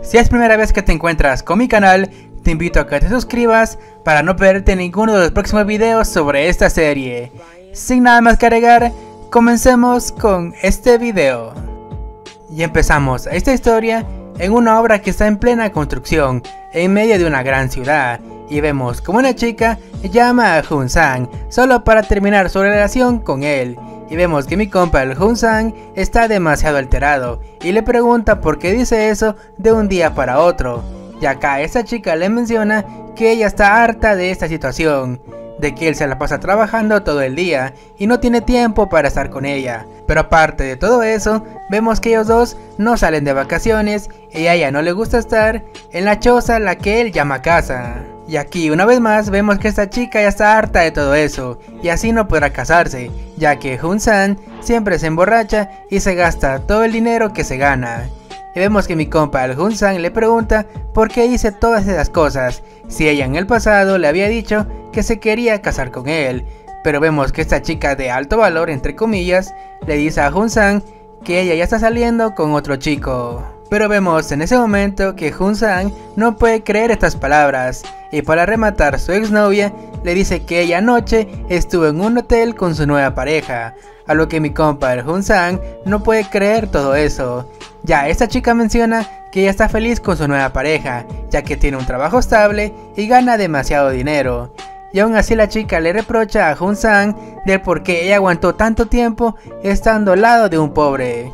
Si es primera vez que te encuentras con mi canal, te invito a que te suscribas para no perderte ninguno de los próximos videos sobre esta serie. Sin nada más que agregar, comencemos con este video. Y empezamos esta historia en una obra que está en plena construcción, en medio de una gran ciudad. Y vemos como una chica llama a Jun-sang solo para terminar su relación con él. Y vemos que mi compa el Jun-sang está demasiado alterado y le pregunta por qué dice eso de un día para otro. Y acá esta chica le menciona que ella está harta de esta situación, de que él se la pasa trabajando todo el día y no tiene tiempo para estar con ella. Pero aparte de todo eso, vemos que ellos dos no salen de vacaciones y a ella no le gusta estar en la choza la que él llama casa. Y aquí una vez más vemos que esta chica ya está harta de todo eso y así no podrá casarse, ya que Jun-sang siempre se emborracha y se gasta todo el dinero que se gana. Y vemos que mi compa el Jun-sang le pregunta por qué dice todas esas cosas, si ella en el pasado le había dicho que se quería casar con él. Pero vemos que esta chica de alto valor, entre comillas, le dice a Jun-sang que ella ya está saliendo con otro chico. Pero vemos en ese momento que Jun-sang no puede creer estas palabras y para rematar su exnovia le dice que ella anoche estuvo en un hotel con su nueva pareja, a lo que mi compa el Jun-sang no puede creer todo eso. Ya esta chica menciona que ella está feliz con su nueva pareja, ya que tiene un trabajo estable y gana demasiado dinero. Y aún así la chica le reprocha a Jun-sang del por qué ella aguantó tanto tiempo estando al lado de un pobre.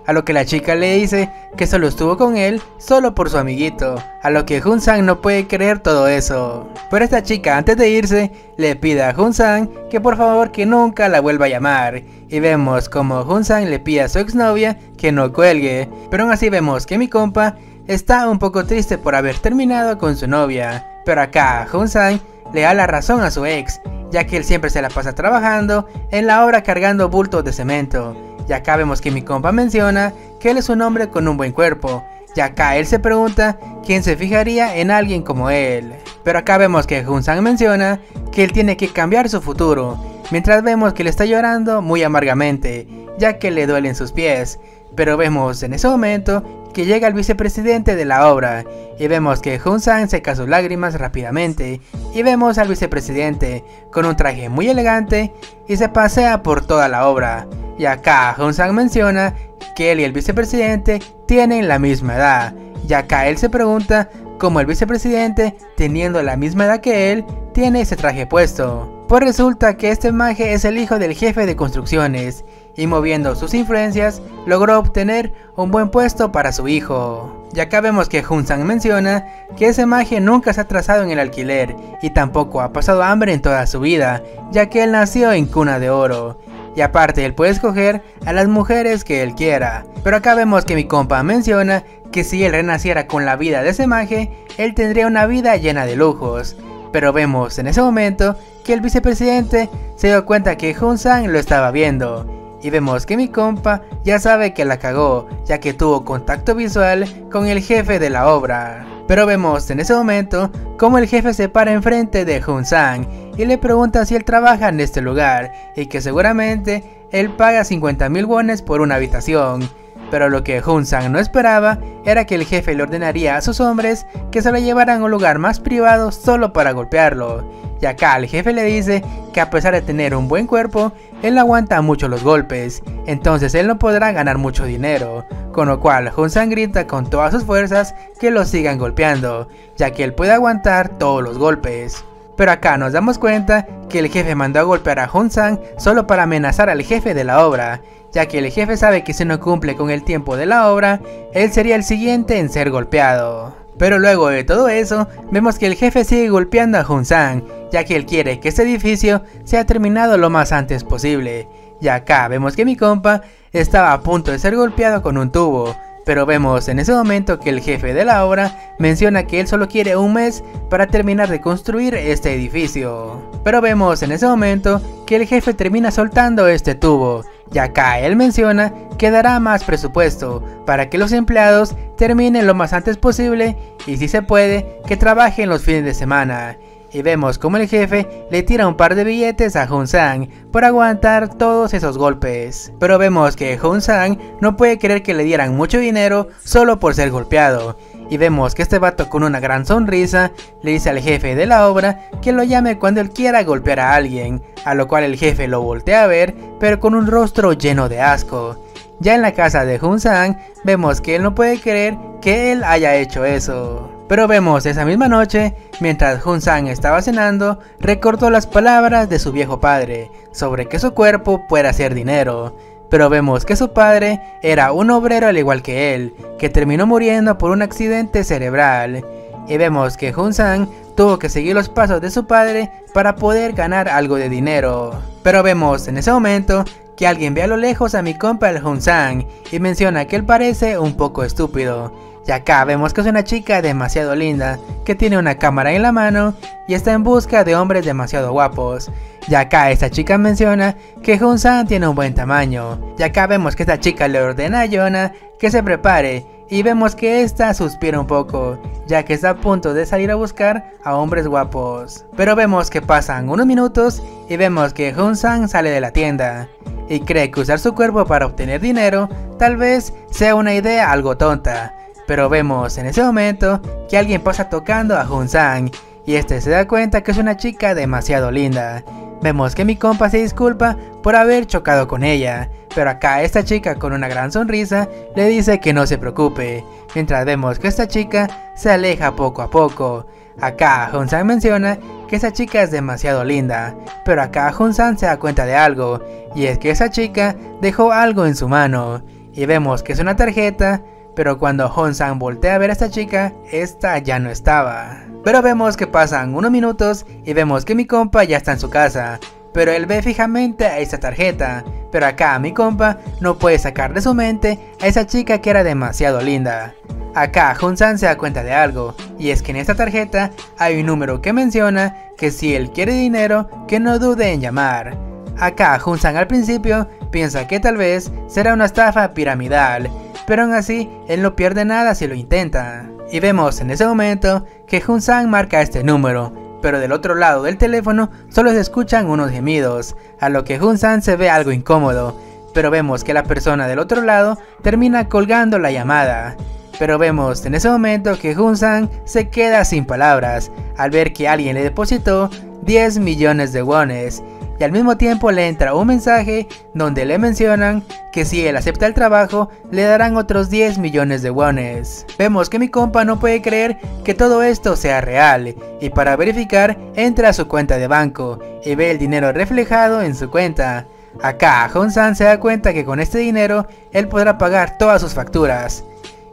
A lo que la chica le dice que solo estuvo con él solo por su amiguito, a lo que Jun-sang no puede creer todo eso. Pero esta chica antes de irse le pide a Jun-sang que por favor que nunca la vuelva a llamar. Y vemos como Jun-sang le pide a su exnovia que no cuelgue, pero aún así vemos que mi compa está un poco triste por haber terminado con su novia. Pero acá Jun-sang le da la razón a su ex, ya que él siempre se la pasa trabajando en la obra cargando bultos de cemento. Y acá vemos que mi compa menciona que él es un hombre con un buen cuerpo. Y acá él se pregunta quién se fijaría en alguien como él. Pero acá vemos que Jun-sang menciona que él tiene que cambiar su futuro, mientras vemos que él está llorando muy amargamente, ya que le duelen sus pies. Pero vemos en ese momento que llega el vicepresidente de la obra y vemos que Jun-sang seca sus lágrimas rápidamente y vemos al vicepresidente con un traje muy elegante y se pasea por toda la obra. Y acá Jun-sang menciona que él y el vicepresidente tienen la misma edad, y acá él se pregunta cómo el vicepresidente, teniendo la misma edad que él, tiene ese traje puesto. Pues resulta que este maje es el hijo del jefe de construcciones y moviendo sus influencias logró obtener un buen puesto para su hijo. Y acá vemos que Jun-sang menciona que ese maje nunca se ha atrasado en el alquiler y tampoco ha pasado hambre en toda su vida, ya que él nació en cuna de oro. Y aparte él puede escoger a las mujeres que él quiera. Pero acá vemos que mi compa menciona que si él renaciera con la vida de ese maje, él tendría una vida llena de lujos. Pero vemos en ese momento que el vicepresidente se dio cuenta que Jun-sang lo estaba viendo. Y vemos que mi compa ya sabe que la cagó, ya que tuvo contacto visual con el jefe de la obra. Pero vemos en ese momento como el jefe se para enfrente de Jun-sang y le pregunta si él trabaja en este lugar y que seguramente él paga 50.000 wones por una habitación. Pero lo que Jun-sang no esperaba era que el jefe le ordenaría a sus hombres que se lo llevaran a un lugar más privado solo para golpearlo. Y acá el jefe le dice que a pesar de tener un buen cuerpo, él aguanta mucho los golpes, entonces él no podrá ganar mucho dinero. Con lo cual Jun-sang grita con todas sus fuerzas que lo sigan golpeando, ya que él puede aguantar todos los golpes. Pero acá nos damos cuenta que el jefe mandó a golpear a Jun-sang solo para amenazar al jefe de la obra, ya que el jefe sabe que si no cumple con el tiempo de la obra, él sería el siguiente en ser golpeado. Pero luego de todo eso, vemos que el jefe sigue golpeando a Jun-sang, ya que él quiere que este edificio sea terminado lo más antes posible. Y acá vemos que mi compa estaba a punto de ser golpeado con un tubo, pero vemos en ese momento que el jefe de la obra menciona que él solo quiere un mes para terminar de construir este edificio. Pero vemos en ese momento que el jefe termina soltando este tubo, y acá él menciona que dará más presupuesto para que los empleados terminen lo más antes posible y si se puede que trabajen los fines de semana. Y vemos como el jefe le tira un par de billetes a Jun-sang por aguantar todos esos golpes. Pero vemos que Jun-sang no puede creer que le dieran mucho dinero solo por ser golpeado. y vemos que este vato con una gran sonrisa le dice al jefe de la obra que lo llame cuando él quiera golpear a alguien, a lo cual el jefe lo voltea a ver pero con un rostro lleno de asco. Ya en la casa de Hun-sang vemos que él no puede creer que él haya hecho eso. Pero vemos esa misma noche, mientras Hun-sang estaba cenando, recordó las palabras de su viejo padre sobre que su cuerpo puede hacer dinero. Pero vemos que su padre era un obrero al igual que él, que terminó muriendo por un accidente cerebral. Y vemos que Hun-sang tuvo que seguir los pasos de su padre para poder ganar algo de dinero. Pero vemos en ese momento que alguien ve a lo lejos a mi compa el Hun-sang y menciona que él parece un poco estúpido. Y acá vemos que es una chica demasiado linda, que tiene una cámara en la mano y está en busca de hombres demasiado guapos. Y acá esta chica menciona que Hun-sang tiene un buen tamaño. Y acá vemos que esta chica le ordena a Yona que se prepare y vemos que esta suspira un poco, ya que está a punto de salir a buscar a hombres guapos. Pero vemos que pasan unos minutos y vemos que Hun-sang sale de la tienda y cree que usar su cuerpo para obtener dinero tal vez sea una idea algo tonta. Pero vemos en ese momento que alguien pasa tocando a Hun-sang y este se da cuenta que es una chica demasiado linda. Vemos que mi compa se disculpa por haber chocado con ella, pero acá esta chica con una gran sonrisa le dice que no se preocupe, mientras vemos que esta chica se aleja poco a poco. Acá Hun-sang menciona que esa chica es demasiado linda, pero acá Hun-sang se da cuenta de algo, y es que esa chica dejó algo en su mano, y vemos que es una tarjeta. Pero cuando Hun-sang voltea a ver a esta chica, esta ya no estaba. Pero vemos que pasan unos minutos y vemos que mi compa ya está en su casa. Pero él ve fijamente a esa tarjeta. Pero acá mi compa no puede sacar de su mente a esa chica que era demasiado linda. Acá Hun-sang se da cuenta de algo, y es que en esta tarjeta hay un número que menciona que si él quiere dinero, que no dude en llamar. Acá Hun-sang al principio piensa que tal vez será una estafa piramidal, pero aún así él no pierde nada si lo intenta. Y vemos en ese momento que Hun-sang marca este número, pero del otro lado del teléfono solo se escuchan unos gemidos, a lo que Hun-sang se ve algo incómodo, pero vemos que la persona del otro lado termina colgando la llamada. Pero vemos en ese momento que Hun-sang se queda sin palabras al ver que alguien le depositó 10 millones de wones. Y al mismo tiempo le entra un mensaje donde le mencionan que si él acepta el trabajo le darán otros 10 millones de wones. Vemos que mi compa no puede creer que todo esto sea real y para verificar entra a su cuenta de banco y ve el dinero reflejado en su cuenta. Acá Hun-sang se da cuenta que con este dinero él podrá pagar todas sus facturas.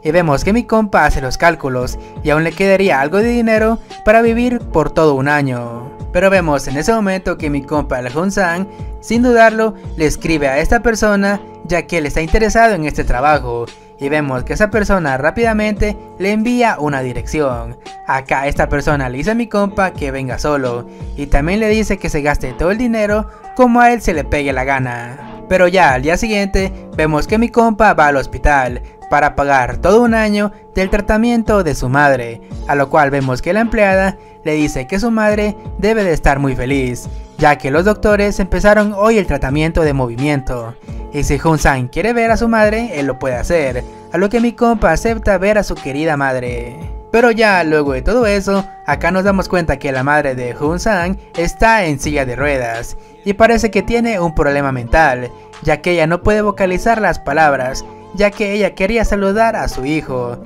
Y vemos que mi compa hace los cálculos y aún le quedaría algo de dinero para vivir por todo un año. Pero vemos en ese momento que mi compa el Hun-sang, sin dudarlo, le escribe a esta persona ya que él está interesado en este trabajo. Y vemos que esa persona rápidamente le envía una dirección. Acá esta persona le dice a mi compa que venga solo y también le dice que se gaste todo el dinero como a él se le pegue la gana. Pero ya al día siguiente vemos que mi compa va al hospital para pagar todo un año del tratamiento de su madre, a lo cual vemos que la empleada le dice que su madre debe de estar muy feliz, ya que los doctores empezaron hoy el tratamiento de movimiento, y si Hun-sang quiere ver a su madre, él lo puede hacer, a lo que mi compa acepta ver a su querida madre. Pero ya luego de todo eso, acá nos damos cuenta que la madre de Hun-sang está en silla de ruedas, y parece que tiene un problema mental, ya que ella no puede vocalizar las palabras, ya que ella quería saludar a su hijo.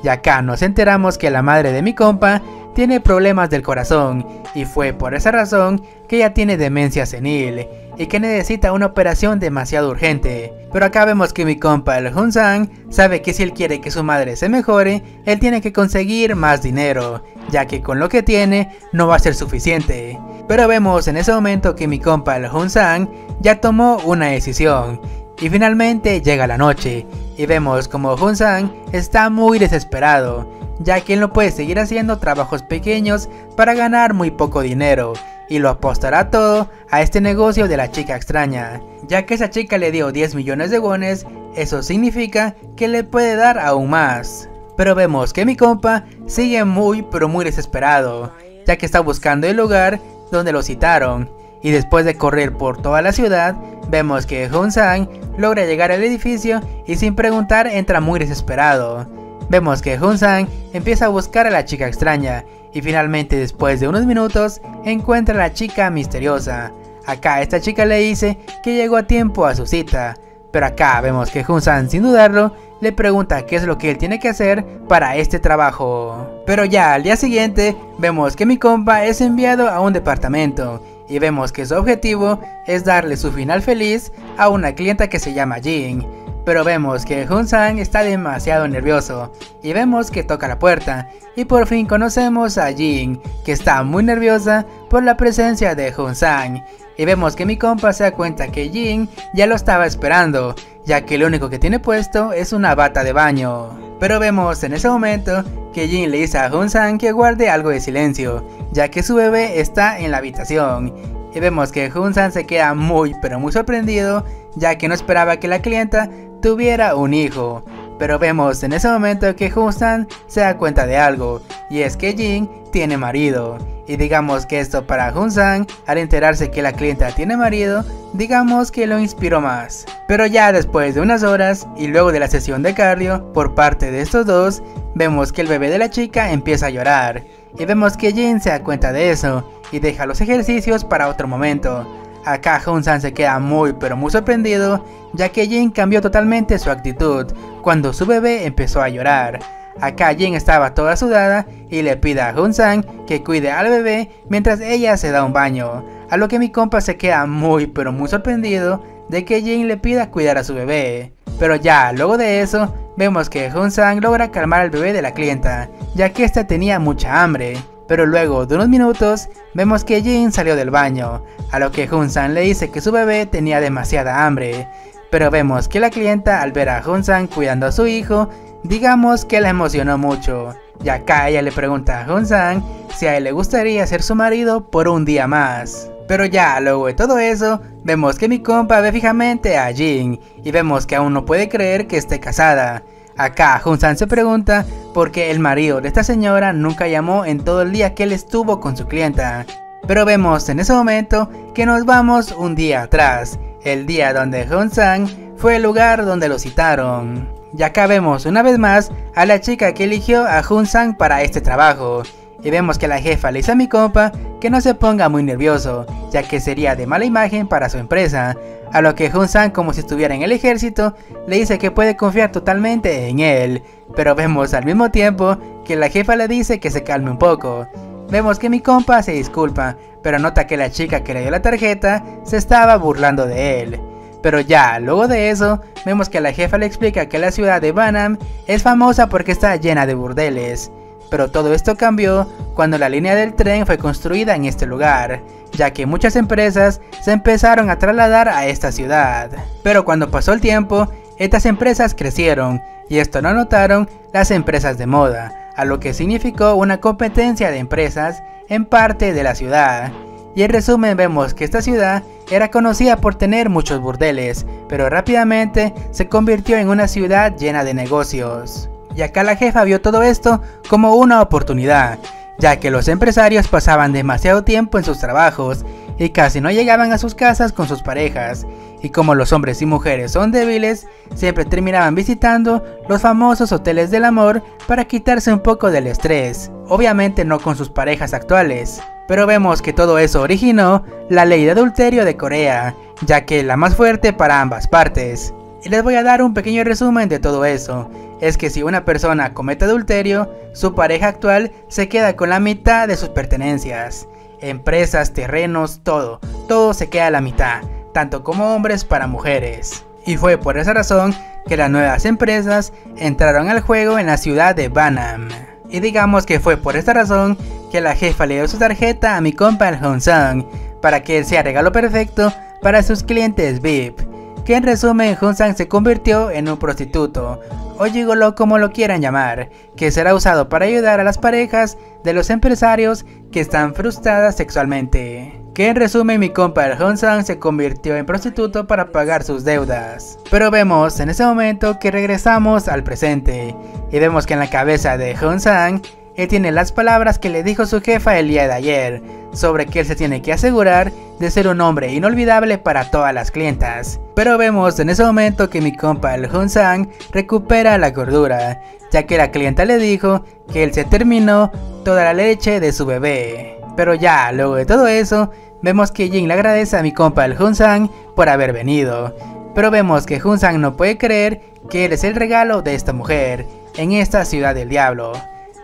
Y acá nos enteramos que la madre de mi compa tiene problemas del corazón y fue por esa razón que ella tiene demencia senil y que necesita una operación demasiado urgente. Pero acá vemos que mi compa el Hun-sang sabe que si él quiere que su madre se mejore, él tiene que conseguir más dinero, ya que con lo que tiene no va a ser suficiente. Pero vemos en ese momento que mi compa el Hun-sang ya tomó una decisión. Y finalmente llega la noche, y vemos como Hun-sang está muy desesperado, ya que él no puede seguir haciendo trabajos pequeños para ganar muy poco dinero, y lo apostará todo a este negocio de la chica extraña, ya que esa chica le dio 10 millones de wones, eso significa que le puede dar aún más. Pero vemos que mi compa sigue muy pero muy desesperado, ya que está buscando el lugar donde lo citaron. Y después de correr por toda la ciudad, vemos que Hun-sang logra llegar al edificio y sin preguntar entra muy desesperado. vemos que Hun-sang empieza a buscar a la chica extraña y finalmente después de unos minutos encuentra a la chica misteriosa. Acá esta chica le dice que llegó a tiempo a su cita, pero acá vemos que Hun-sang sin dudarlo le pregunta qué es lo que él tiene que hacer para este trabajo. Pero ya al día siguiente vemos que mi compa es enviado a un departamento y vemos que su objetivo es darle su final feliz a una clienta que se llama Jin. Pero vemos que Hun-sang está demasiado nervioso y vemos que toca la puerta y por fin conocemos a Jin, que está muy nerviosa por la presencia de Hun-sang. Y vemos que mi compa se da cuenta que Jin ya lo estaba esperando, ya que lo único que tiene puesto es una bata de baño. Pero vemos en ese momento que Jin le dice a Hun-sang que guarde algo de silencio, ya que su bebé está en la habitación. Y vemos que Hun-sang se queda muy sorprendido, ya que no esperaba que la clienta tuviera un hijo. Pero vemos en ese momento que Hun-sang se da cuenta de algo, y es que Jin tiene marido. Y digamos que esto para Hun-sang, al enterarse que la clienta tiene marido, digamos que lo inspiró más. Pero ya después de unas horas y luego de la sesión de cardio por parte de estos dos, vemos que el bebé de la chica empieza a llorar. Y vemos que Jin se da cuenta de eso y deja los ejercicios para otro momento. Acá Hun-sang se queda muy sorprendido, ya que Jin cambió totalmente su actitud cuando su bebé empezó a llorar. Acá Jin estaba toda sudada y le pide a Hun-sang que cuide al bebé mientras ella se da un baño, a lo que mi compa se queda muy sorprendido de que Jin le pida cuidar a su bebé. Pero ya luego de eso, vemos que Hun-sang logra calmar al bebé de la clienta, ya que ésta tenía mucha hambre. Pero luego de unos minutos, vemos que Jin salió del baño, a lo que Hun-sang le dice que su bebé tenía demasiada hambre. Pero vemos que la clienta al ver a Hun-sang cuidando a su hijo, digamos que la emocionó mucho, y acá ella le pregunta a Hun-sang si a él le gustaría ser su marido por un día más. Pero ya luego de todo eso, vemos que mi compa ve fijamente a Jin y vemos que aún no puede creer que esté casada. Acá Hun-sang se pregunta por qué el marido de esta señora nunca llamó en todo el día que él estuvo con su clienta. Pero vemos en ese momento que nos vamos un día atrás, el día donde Hun-sang fue el lugar donde lo citaron. Y acá vemos una vez más a la chica que eligió a Hun-sang para este trabajo. Y vemos que la jefa le dice a mi compa que no se ponga muy nervioso, ya que sería de mala imagen para su empresa. A lo que Hun-sang, como si estuviera en el ejército, le dice que puede confiar totalmente en él. Pero vemos al mismo tiempo que la jefa le dice que se calme un poco. Vemos que mi compa se disculpa, pero nota que la chica que le dio la tarjeta se estaba burlando de él. Pero ya luego de eso, vemos que la jefa le explica que la ciudad de Banam es famosa porque está llena de burdeles. Pero todo esto cambió cuando la línea del tren fue construida en este lugar, ya que muchas empresas se empezaron a trasladar a esta ciudad. Pero cuando pasó el tiempo, estas empresas crecieron, y esto no notaron las empresas de moda, a lo que significó una competencia de empresas en parte de la ciudad. Y en resumen vemos que esta ciudad era conocida por tener muchos burdeles, pero rápidamente se convirtió en una ciudad llena de negocios. Y acá la jefa vio todo esto como una oportunidad, ya que los empresarios pasaban demasiado tiempo en sus trabajos y casi no llegaban a sus casas con sus parejas, y como los hombres y mujeres son débiles, siempre terminaban visitando los famosos hoteles del amor para quitarse un poco del estrés, obviamente no con sus parejas actuales. Pero vemos que todo eso originó la ley de adulterio de Corea, ya que es la más fuerte para ambas partes. Y les voy a dar un pequeño resumen de todo eso. Es que si una persona comete adulterio, su pareja actual se queda con la mitad de sus pertenencias. Empresas, terrenos, todo se queda a la mitad, tanto como hombres para mujeres. Y fue por esa razón que las nuevas empresas entraron al juego en la ciudad de Banam. Y digamos que fue por esta razón que la jefa le dio su tarjeta a mi compa el Hun-sang, para que él sea regalo perfecto para sus clientes VIP. Que en resumen Hun-sang se convirtió en un prostituto, o gigoló como lo quieran llamar, que será usado para ayudar a las parejas de los empresarios que están frustradas sexualmente. Que en resumen mi compa el Hun-sang se convirtió en prostituto para pagar sus deudas. Pero vemos en ese momento que regresamos al presente, y vemos que en la cabeza de Hun-sang él tiene las palabras que le dijo su jefa el día de ayer, sobre que él se tiene que asegurar de ser un hombre inolvidable para todas las clientas. Pero vemos en ese momento que mi compa el Jun-sang recupera la cordura, ya que la clienta le dijo que él se terminó toda la leche de su bebé. Pero ya, luego de todo eso, vemos que Jin le agradece a mi compa el Jun-sang por haber venido. Pero vemos que Jun-sang no puede creer que él es el regalo de esta mujer en esta ciudad del diablo.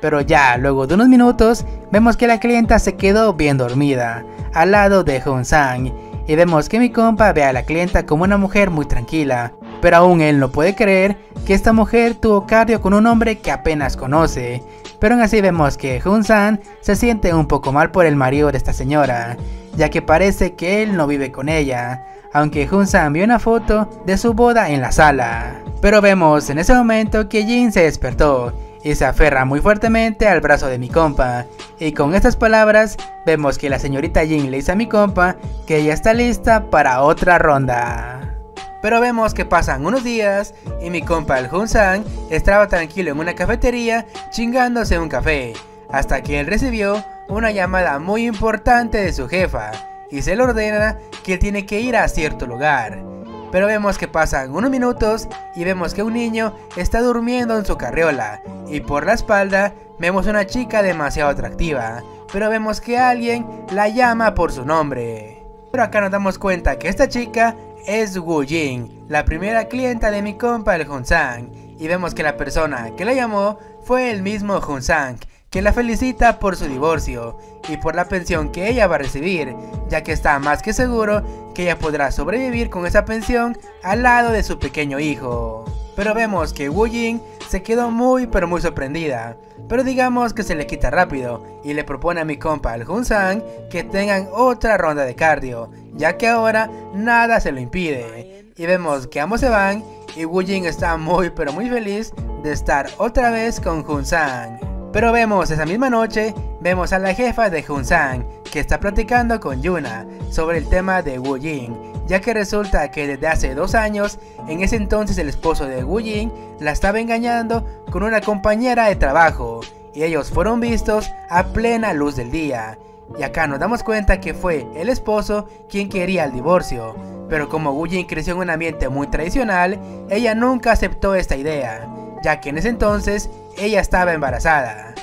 Pero ya, luego de unos minutos, vemos que la clienta se quedó bien dormida al lado de Jun-sang. Y vemos que mi compa ve a la clienta como una mujer muy tranquila. Pero aún él no puede creer que esta mujer tuvo cardio con un hombre que apenas conoce. Pero aún así vemos que Jun-sang se siente un poco mal por el marido de esta señora, ya que parece que él no vive con ella, aunque Jun-sang vio una foto de su boda en la sala. Pero vemos en ese momento que Jin se despertó y se aferra muy fuertemente al brazo de mi compa, y con estas palabras vemos que la señorita Jin le dice a mi compa que ella está lista para otra ronda. Pero vemos que pasan unos días y mi compa el Jun-sang estaba tranquilo en una cafetería chingándose un café, hasta que él recibió una llamada muy importante de su jefa y se le ordena que él tiene que ir a cierto lugar. Pero vemos que pasan unos minutos y vemos que un niño está durmiendo en su carriola, y por la espalda vemos una chica demasiado atractiva, pero vemos que alguien la llama por su nombre. Pero acá nos damos cuenta que esta chica es Woo Jin, la primera clienta de mi compa el Jun-sang, y vemos que la persona que la llamó fue el mismo Jun-sang, que la felicita por su divorcio y por la pensión que ella va a recibir, ya que está más que seguro que ella podrá sobrevivir con esa pensión al lado de su pequeño hijo. Pero vemos que Woo Jin se quedó muy sorprendida, pero digamos que se le quita rápido y le propone a mi compa el Jun-sang que tengan otra ronda de cardio, ya que ahora nada se lo impide. Y vemos que ambos se van y Woo Jin está muy feliz de estar otra vez con Jun-sang. Pero vemos esa misma noche, vemos a la jefa de Jun-sang que está platicando con Yuna sobre el tema de Woo Jin, ya que resulta que desde hace 2 años, en ese entonces el esposo de Woo Jin la estaba engañando con una compañera de trabajo, y ellos fueron vistos a plena luz del día. Y acá nos damos cuenta que fue el esposo quien quería el divorcio, pero como Woo Jin creció en un ambiente muy tradicional, ella nunca aceptó esta idea, ya que en ese entonces ella estaba embarazada.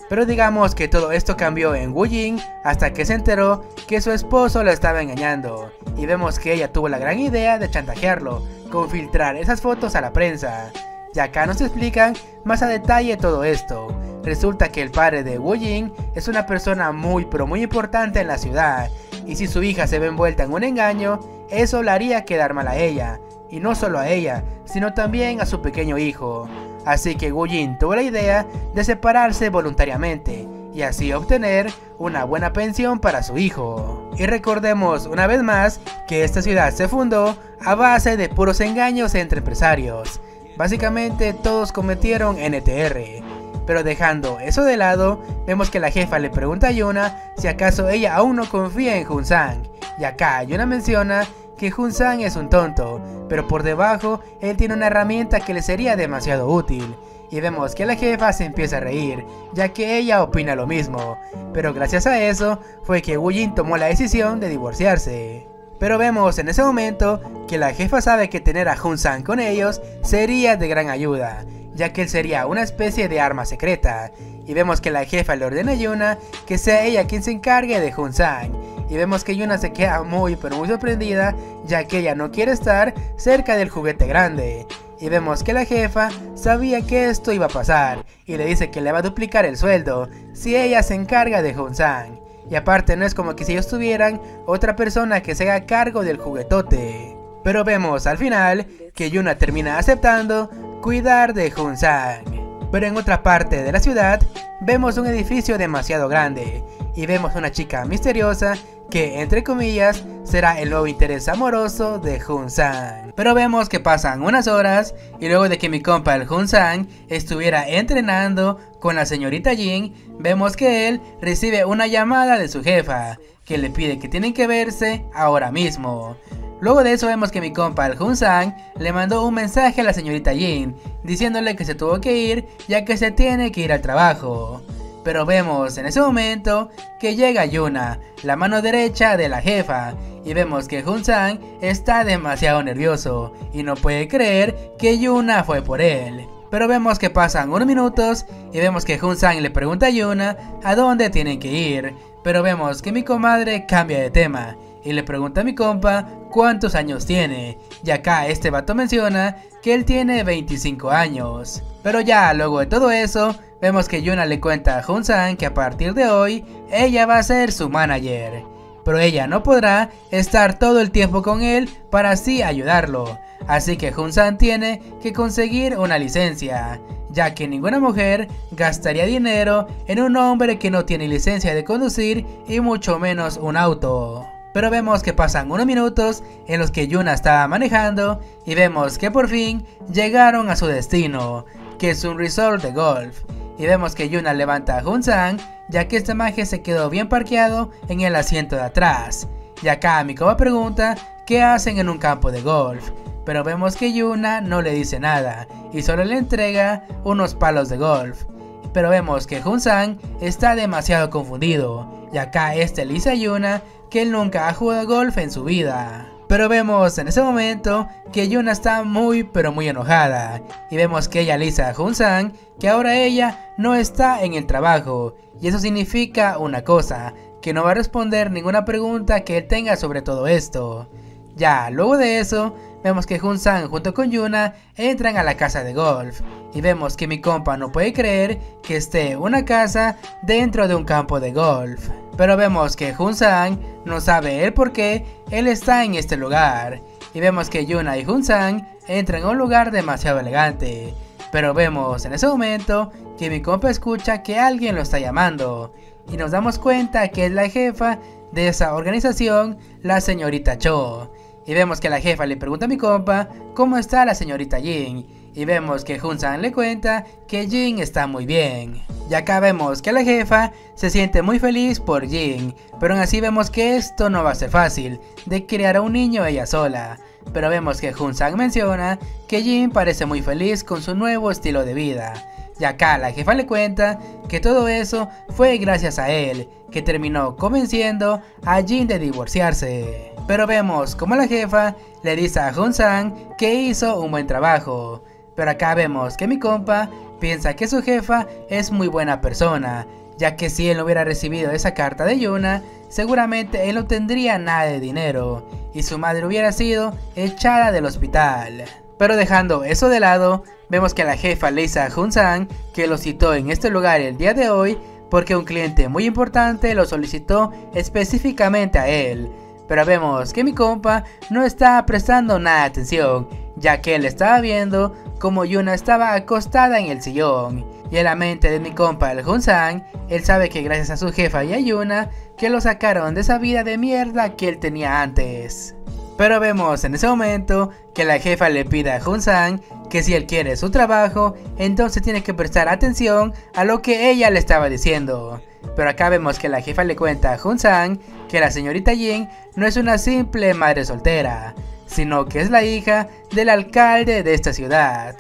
Pero digamos que todo esto cambió en Woo Jin hasta que se enteró que su esposo la estaba engañando, y vemos que ella tuvo la gran idea de chantajearlo con filtrar esas fotos a la prensa. Y acá nos explican más a detalle todo esto. Resulta que el padre de Woo Jin es una persona muy importante en la ciudad, y si su hija se ve envuelta en un engaño, eso la haría quedar mal a ella, y no solo a ella, sino también a su pequeño hijo. Así que Woo Jin tuvo la idea de separarse voluntariamente y así obtener una buena pensión para su hijo. Y recordemos una vez más que esta ciudad se fundó a base de puros engaños entre empresarios. Básicamente todos cometieron NTR. Pero dejando eso de lado, vemos que la jefa le pregunta a Yuna si acaso ella aún no confía en Jun-sang. Y acá Yuna menciona que Jun-sang es un tonto, pero por debajo él tiene una herramienta que le sería demasiado útil. Y vemos que la jefa se empieza a reír, ya que ella opina lo mismo, pero gracias a eso fue que Woo Jin tomó la decisión de divorciarse. Pero vemos en ese momento que la jefa sabe que tener a Jun-sang con ellos sería de gran ayuda, ya que él sería una especie de arma secreta. Y vemos que la jefa le ordena a Yuna que sea ella quien se encargue de Jun-sang. Y vemos que Yuna se queda muy sorprendida, ya que ella no quiere estar cerca del juguete grande. Y vemos que la jefa sabía que esto iba a pasar y le dice que le va a duplicar el sueldo si ella se encarga de Jun-sang. Y aparte no es como que si ellos tuvieran otra persona que se haga cargo del juguetote. Pero vemos al final que Yuna termina aceptando cuidar de Jun-sang. Pero en otra parte de la ciudad vemos un edificio demasiado grande y vemos una chica misteriosa que, entre comillas, será el nuevo interés amoroso de Jun-sang. Pero vemos que pasan unas horas y luego de que mi compa el Jun-sang estuviera entrenando con la señorita Jin, vemos que él recibe una llamada de su jefa que le pide que tienen que verse ahora mismo. Luego de eso vemos que mi compa el Jun-sang le mandó un mensaje a la señorita Jin diciéndole que se tuvo que ir ya que se tiene que ir al trabajo. Pero vemos en ese momento que llega Yuna, la mano derecha de la jefa, y vemos que Jun-sang está demasiado nervioso y no puede creer que Yuna fue por él. Pero vemos que pasan unos minutos y vemos que Jun-sang le pregunta a Yuna a dónde tienen que ir, pero vemos que mi comadre cambia de tema y le pregunta a mi compa cuántos años tiene, y acá este vato menciona que él tiene 25 años. Pero ya luego de todo eso, vemos que Yuna le cuenta a Jun-sang que a partir de hoy ella va a ser su manager, pero ella no podrá estar todo el tiempo con él para así ayudarlo, así que Jun-sang tiene que conseguir una licencia, ya que ninguna mujer gastaría dinero en un hombre que no tiene licencia de conducir y mucho menos un auto. Pero vemos que pasan unos minutos en los que Yuna estaba manejando y vemos que por fin llegaron a su destino, que es un resort de golf. Y vemos que Yuna levanta a Jun-sang, ya que este maje se quedó bien parqueado en el asiento de atrás. Y acá mi compa pregunta qué hacen en un campo de golf, pero vemos que Yuna no le dice nada y solo le entrega unos palos de golf. Pero vemos que Jun-sang está demasiado confundido, y acá este le dice a Yuna que él nunca ha jugado golf en su vida. Pero vemos en ese momento que Yuna está muy pero muy enojada, y vemos que ella le dice a Jun-sang que ahora ella no está en el trabajo, y eso significa una cosa, que no va a responder ninguna pregunta que él tenga sobre todo esto. Ya luego de eso, vemos que Jun-sang junto con Yuna entran a la casa de golf, y vemos que mi compa no puede creer que esté una casa dentro de un campo de golf. Pero vemos que Jun-sang no sabe el por qué él está en este lugar, y vemos que Yuna y Jun-sang entran a un lugar demasiado elegante. Pero vemos en ese momento que mi compa escucha que alguien lo está llamando, y nos damos cuenta que es la jefa de esa organización, la señorita Cho. Y vemos que la jefa le pregunta a mi compa cómo está la señorita Jin, y vemos que Jun-sang le cuenta que Jin está muy bien. Y acá vemos que la jefa se siente muy feliz por Jin, pero aún así vemos que esto no va a ser fácil de criar a un niño ella sola. Pero vemos que Jun-sang menciona que Jin parece muy feliz con su nuevo estilo de vida. Y acá la jefa le cuenta que todo eso fue gracias a él, que terminó convenciendo a Jin de divorciarse. Pero vemos como la jefa le dice a Jun-sang que hizo un buen trabajo. Pero acá vemos que mi compa piensa que su jefa es muy buena persona, ya que si él no hubiera recibido esa carta de Yuna, seguramente él no tendría nada de dinero y su madre hubiera sido echada del hospital. Pero dejando eso de lado, vemos que la jefa le dice a Jun-sang que lo citó en este lugar el día de hoy porque un cliente muy importante lo solicitó específicamente a él. Pero vemos que mi compa no está prestando nada de atención, ya que él estaba viendo como Yuna estaba acostada en el sillón. Y en la mente de mi compa el Jun-sang, él sabe que gracias a su jefa y a Yuna, que lo sacaron de esa vida de mierda que él tenía antes. Pero vemos en ese momento que la jefa le pide a Jun-sang que si él quiere su trabajo, entonces tiene que prestar atención a lo que ella le estaba diciendo. Pero acá vemos que la jefa le cuenta a Jun-sang que la señorita Jin no es una simple madre soltera, sino que es la hija del alcalde de esta ciudad.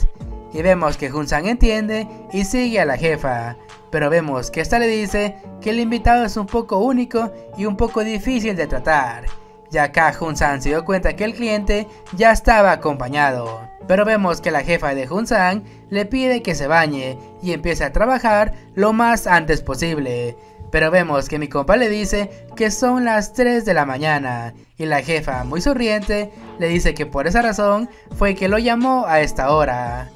Y vemos que Jun-sang entiende y sigue a la jefa, pero vemos que esta le dice que el invitado es un poco único y un poco difícil de tratar. Y acá Jun-sang se dio cuenta que el cliente ya estaba acompañado. Pero vemos que la jefa de Jun-sang le pide que se bañe y empiece a trabajar lo más antes posible. Pero vemos que mi compa le dice que son las 3 de la mañana y la jefa, muy sonriente, le dice que por esa razón fue que lo llamó a esta hora.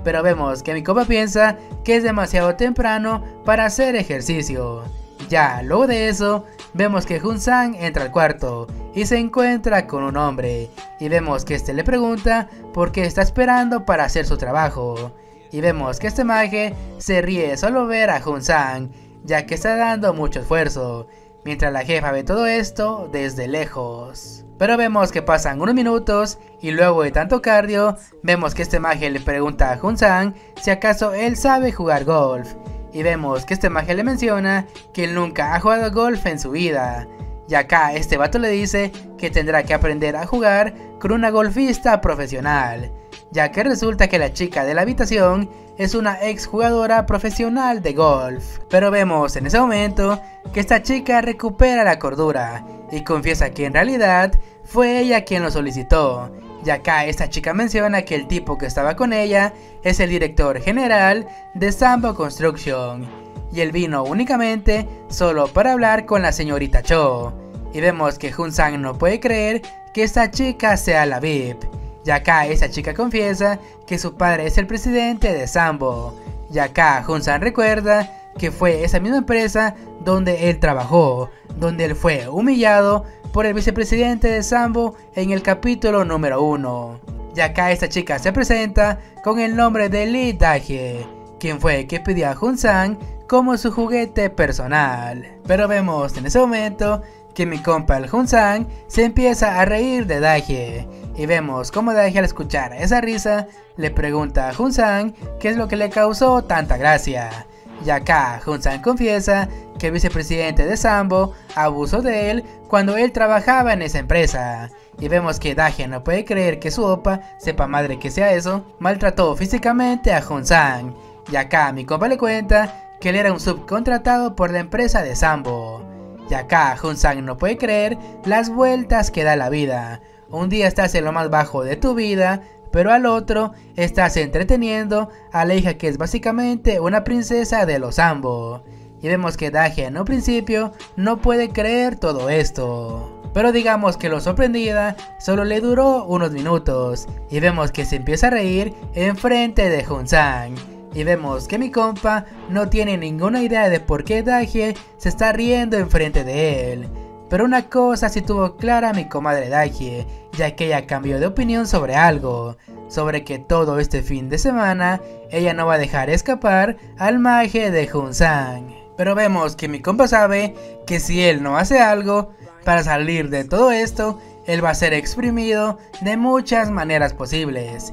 Pero vemos que mi compa piensa que es demasiado temprano para hacer ejercicio. Ya luego de eso, vemos que Jun-sang entra al cuarto y se encuentra con un hombre, y vemos que este le pregunta por qué está esperando para hacer su trabajo. Y vemos que este maje se ríe solo ver a Jun-sang, ya que está dando mucho esfuerzo, mientras la jefa ve todo esto desde lejos. Pero vemos que pasan unos minutos y luego de tanto cardio, vemos que este maje le pregunta a Jun-sang si acaso él sabe jugar golf. Y vemos que este maje le menciona que él nunca ha jugado golf en su vida. Y acá este vato le dice que tendrá que aprender a jugar con una golfista profesional. ya que resulta que la chica de la habitación es una ex jugadora profesional de golf. Pero vemos en ese momento que esta chica recupera la cordura y confiesa que en realidad fue ella quien lo solicitó. Y acá esta chica menciona que el tipo que estaba con ella es el director general de Sambo Construction, y él vino únicamente solo para hablar con la señorita Cho. Y vemos que Jun-sang no puede creer que esta chica sea la VIP. Y acá esta chica confiesa que su padre es el presidente de Sambo. Y acá Jun-sang recuerda que fue esa misma empresa donde él trabajó, donde él fue humillado por el vicepresidente de Sambo en el capítulo número 1. Y acá esta chica se presenta con el nombre de Lee Dae-hye, quien fue que pidió a Jun-sang como su juguete personal. Pero vemos en ese momento que mi compa el Jun-sang se empieza a reír de Dae-hye, y vemos como Dae-hye al escuchar esa risa le pregunta a Jun-sang qué es lo que le causó tanta gracia. Y acá Jun-sang confiesa que el vicepresidente de Sambo abusó de él cuando él trabajaba en esa empresa. Y vemos que Dae-hye no puede creer que su opa, sepa madre que sea eso, maltrató físicamente a Jun-sang. Y acá mi compa le cuenta que él era un subcontratado por la empresa de Sambo. Y acá Jun-sang no puede creer las vueltas que da la vida. Un día estás en lo más bajo de tu vida, pero al otro estás entreteniendo a la hija que es básicamente una princesa de los Sambo. Y vemos que Dae-hye en un principio no puede creer todo esto. Pero digamos que lo sorprendida solo le duró unos minutos, y vemos que se empieza a reír enfrente de Jun-sang. Y vemos que mi compa no tiene ninguna idea de por qué Dae-hye se está riendo enfrente de él. Pero una cosa sí tuvo clara mi comadre Dae-hye, ya que ella cambió de opinión sobre algo, sobre que todo este fin de semana ella no va a dejar escapar al maje de Jun-sang. Pero vemos que mi compa sabe que si él no hace algo para salir de todo esto, él va a ser exprimido de muchas maneras posibles.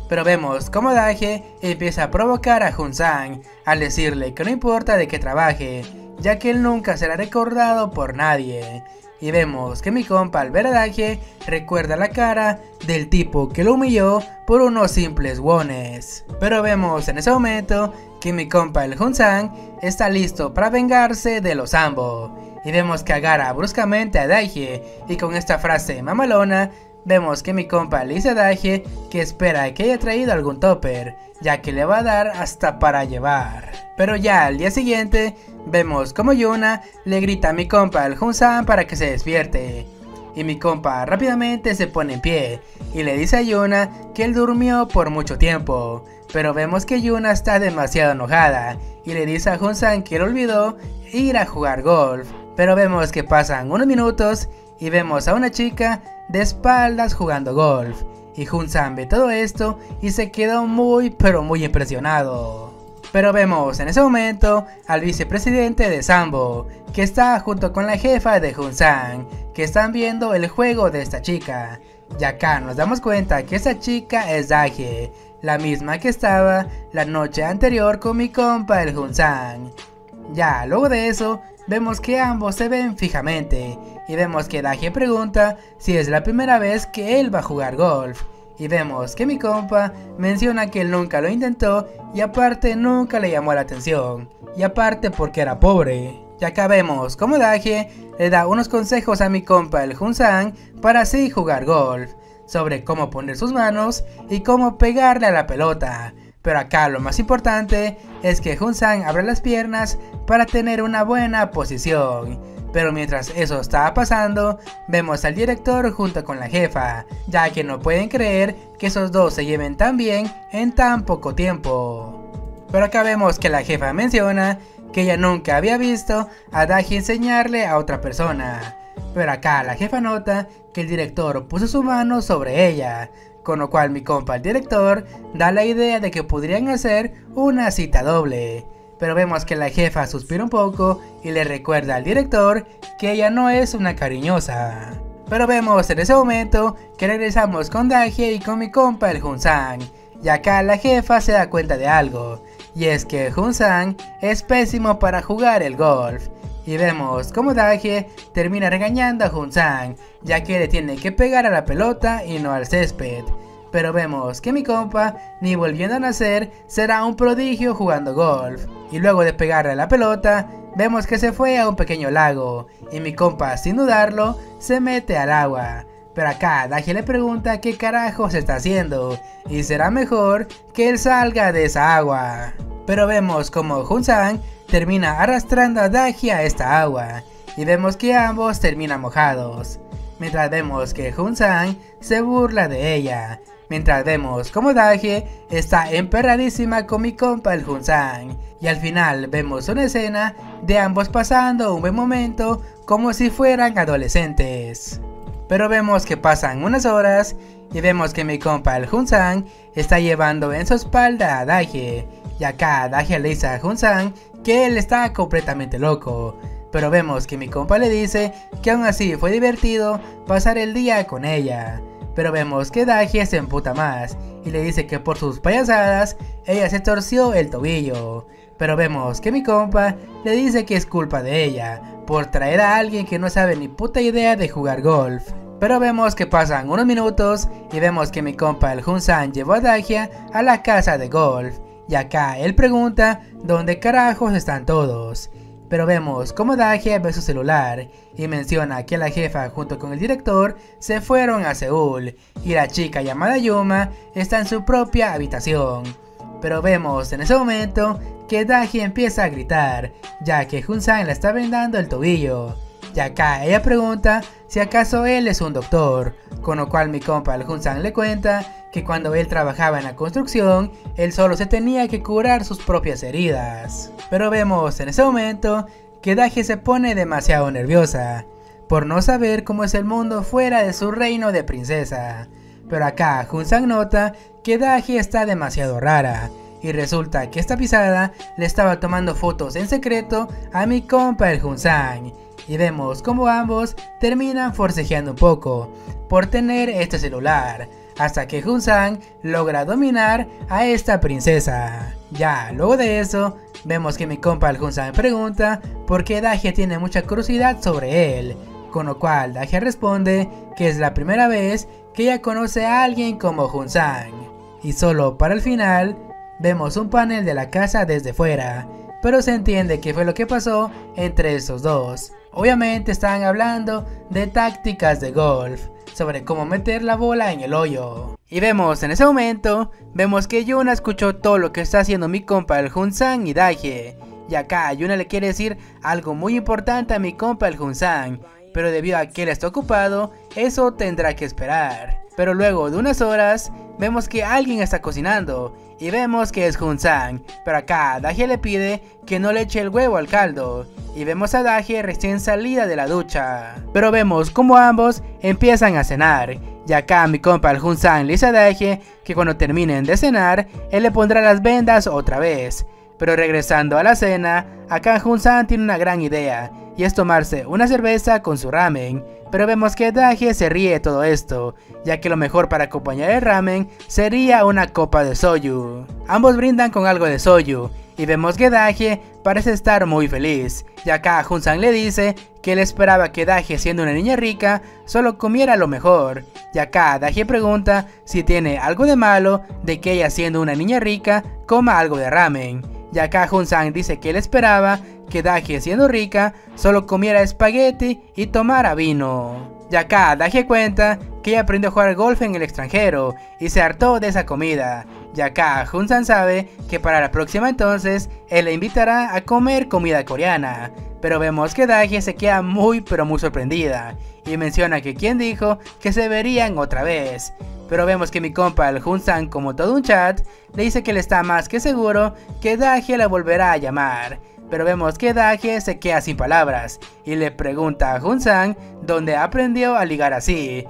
Pero vemos como Dae-hye empieza a provocar a Jun-sang al decirle que no importa de qué trabaje, ya que él nunca será recordado por nadie. Y vemos que mi compa al ver a Dae-hye recuerda la cara del tipo que lo humilló por unos simples wones. Pero vemos en ese momento que mi compa el Jun-sang está listo para vengarse de los Sambo. Y vemos que agarra bruscamente a Dae-hye, y con esta frase mamalona vemos que mi compa le dice a Dae-hye que espera que haya traído algún topper, ya que le va a dar hasta para llevar. Pero ya al día siguiente vemos como Yuna le grita a mi compa el Jun-sang para que se despierte. Y mi compa rápidamente se pone en pie y le dice a Yuna que él durmió por mucho tiempo. Pero vemos que Yuna está demasiado enojada y le dice a Jun-sang que él olvidó ir a jugar golf. Pero vemos que pasan unos minutos y vemos a una chica de espaldas jugando golf. Y Jun-sang ve todo esto y se quedó muy pero muy impresionado. Pero vemos en ese momento al vicepresidente de Sambo, que está junto con la jefa de Jun-sang, que están viendo el juego de esta chica. Y acá nos damos cuenta que esta chica es Dae-hye, la misma que estaba la noche anterior con mi compa el Jun-sang. Ya luego de eso vemos que ambos se ven fijamente y vemos que Dae-hye pregunta si es la primera vez que él va a jugar golf. Y vemos que mi compa menciona que él nunca lo intentó y aparte nunca le llamó la atención. Y aparte porque era pobre. Y acá vemos como Dae-hye le da unos consejos a mi compa el Jun-sang para así jugar golf. Sobre cómo poner sus manos y cómo pegarle a la pelota. Pero acá lo más importante es que Jun-sang abre las piernas para tener una buena posición. Pero mientras eso estaba pasando, vemos al director junto con la jefa, ya que no pueden creer que esos dos se lleven tan bien en tan poco tiempo. Pero acá vemos que la jefa menciona que ella nunca había visto a Dae-hye enseñarle a otra persona. Pero acá la jefa nota que el director puso su mano sobre ella, con lo cual mi compa el director da la idea de que podrían hacer una cita doble. Pero vemos que la jefa suspira un poco y le recuerda al director que ella no es una cariñosa. Pero vemos en ese momento que regresamos con Dae-hye y con mi compa el Jun-sang. Y acá la jefa se da cuenta de algo, y es que Jun-sang es pésimo para jugar el golf. Y vemos como Dae-hye termina regañando a Jun-sang, ya que le tiene que pegar a la pelota y no al césped. Pero vemos que mi compa, ni volviendo a nacer, será un prodigio jugando golf. Y luego de pegarle a la pelota, vemos que se fue a un pequeño lago. Y mi compa, sin dudarlo, se mete al agua. Pero acá Dagie le pregunta qué carajo se está haciendo, y será mejor que él salga de esa agua. Pero vemos como Jun-san termina arrastrando a Dagie a esta agua, y vemos que ambos terminan mojados. Mientras vemos que Jun-san se burla de ella, mientras vemos como Dagie está emperradísima con mi compa el Jun-san. Y al final vemos una escena de ambos pasando un buen momento como si fueran adolescentes. Pero vemos que pasan unas horas y vemos que mi compa el Jun-san está llevando en su espalda a Dagie. Y acá Dagie le dice a Jun-san que él está completamente loco. Pero vemos que mi compa le dice que aún así fue divertido pasar el día con ella. Pero vemos que Dagie se emputa más y le dice que por sus payasadas ella se torció el tobillo. Pero vemos que mi compa le dice que es culpa de ella por traer a alguien que no sabe ni puta idea de jugar golf. Pero vemos que pasan unos minutos y vemos que mi compa el Jun-san llevó a Dagie a la casa de golf. Y acá él pregunta dónde carajos están todos. Pero vemos como Dagie ve su celular y menciona que la jefa junto con el director se fueron a Seúl y la chica llamada Yuma está en su propia habitación. Pero vemos en ese momento que Dagie empieza a gritar, ya que Jun-san le está vendando el tobillo. Y acá ella pregunta si acaso él es un doctor, con lo cual mi compa el Jun-san le cuenta que cuando él trabajaba en la construcción, él solo se tenía que curar sus propias heridas. Pero vemos en ese momento que Dagie se pone demasiado nerviosa, por no saber cómo es el mundo fuera de su reino de princesa. Pero acá Jun-san nota que Dagie está demasiado rara, y resulta que esta pisada le estaba tomando fotos en secreto a mi compa el Jun-san. Y vemos como ambos terminan forcejeando un poco por tener este celular, hasta que Jun-san logra dominar a esta princesa. Ya luego de eso, vemos que mi compa el Jun-san pregunta por qué Dagie tiene mucha curiosidad sobre él, con lo cual Dagie responde que es la primera vez que ella conoce a alguien como Jun-san. Y solo para el final, vemos un panel de la casa desde fuera, pero se entiende qué fue lo que pasó entre estos dos. Obviamente estaban hablando de tácticas de golf, sobre cómo meter la bola en el hoyo. Y vemos en ese momento, vemos que Yuna escuchó todo lo que está haciendo mi compa el Jun-san y Dagie. Y acá Yuna le quiere decir algo muy importante a mi compa el Jun-san, pero debido a que él está ocupado, eso tendrá que esperar. Pero luego de unas horas, vemos que alguien está cocinando y vemos que es Jun-san, pero acá Dagie le pide que no le eche el huevo al caldo. Y vemos a Dagie recién salida de la ducha. Pero vemos como ambos empiezan a cenar. Y acá mi compa el Jun-san le dice a Dagie que cuando terminen de cenar, él le pondrá las vendas otra vez. Pero regresando a la cena, acá Jun-san tiene una gran idea, y es tomarse una cerveza con su ramen. Pero vemos que Dagie se ríe de todo esto, ya que lo mejor para acompañar el ramen sería una copa de soju. Ambos brindan con algo de soju, y vemos que Dagie parece estar muy feliz. Y acá Jun-san le dice que él esperaba que Dagie, siendo una niña rica, solo comiera lo mejor. Y acá Dagie pregunta si tiene algo de malo de que ella, siendo una niña rica, coma algo de ramen. Y acá Jun-san dice que él esperaba que Dagie, siendo rica, solo comiera espagueti y tomara vino. Y acá Dagie cuenta que ella aprendió a jugar golf en el extranjero y se hartó de esa comida. Y acá Jun-san sabe que para la próxima entonces él le invitará a comer comida coreana. Pero vemos que Dagie se queda muy sorprendida y menciona que quien dijo que se verían otra vez. Pero vemos que mi compa el Jun-san, como todo un chat, le dice que él está más que seguro que Dagie la volverá a llamar. Pero vemos que Dagie se queda sin palabras y le pregunta a Jun-san dónde aprendió a ligar así.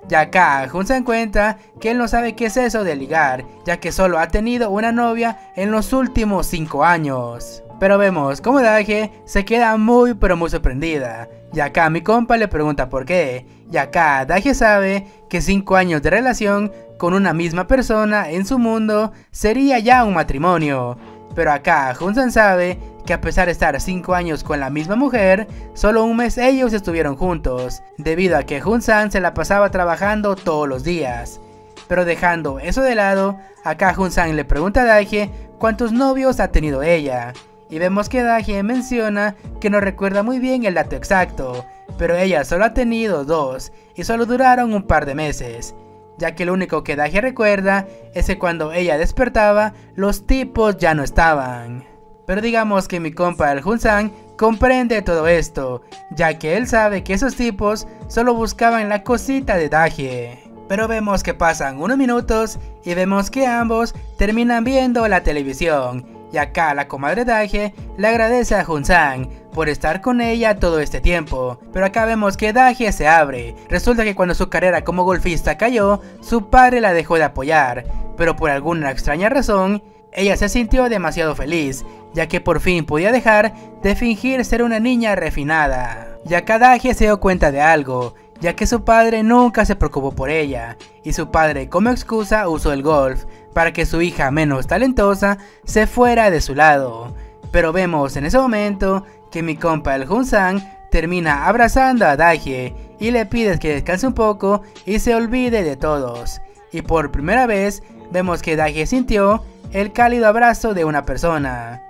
Y acá Jun-san cuenta que él no sabe qué es eso de ligar, ya que solo ha tenido una novia en los últimos 5 años. Pero vemos como Dagie se queda muy sorprendida. Y acá mi compa le pregunta por qué. Y acá Dagie sabe que 5 años de relación con una misma persona en su mundo sería ya un matrimonio. Pero acá Jun-san sabe que a pesar de estar 5 años con la misma mujer, solo un mes ellos estuvieron juntos, debido a que Jun-san se la pasaba trabajando todos los días. Pero dejando eso de lado, acá Jun-san le pregunta a Daehye cuántos novios ha tenido ella. Y vemos que Daehye menciona que no recuerda muy bien el dato exacto, pero ella solo ha tenido 2 y solo duraron un par de meses, ya que lo único que Daehye recuerda es que cuando ella despertaba, los tipos ya no estaban. Pero digamos que mi compa el Jun-san comprende todo esto, ya que él sabe que esos tipos solo buscaban la cosita de Daehye. Pero vemos que pasan unos minutos y vemos que ambos terminan viendo la televisión. Y acá la comadre Daehye le agradece a Jun-san por estar con ella todo este tiempo. Pero acá vemos que Daehye se abre. Resulta que cuando su carrera como golfista cayó, su padre la dejó de apoyar. Pero por alguna extraña razón, ella se sintió demasiado feliz, ya que por fin podía dejar de fingir ser una niña refinada. Y acá Daehye se dio cuenta de algo, ya que su padre nunca se preocupó por ella, y su padre como excusa usó el golf para que su hija menos talentosa se fuera de su lado. Pero vemos en ese momento que mi compa el Jun-san termina abrazando a Daehye y le pide que descanse un poco y se olvide de todos. Y por primera vez vemos que Daehye sintió el cálido abrazo de una persona.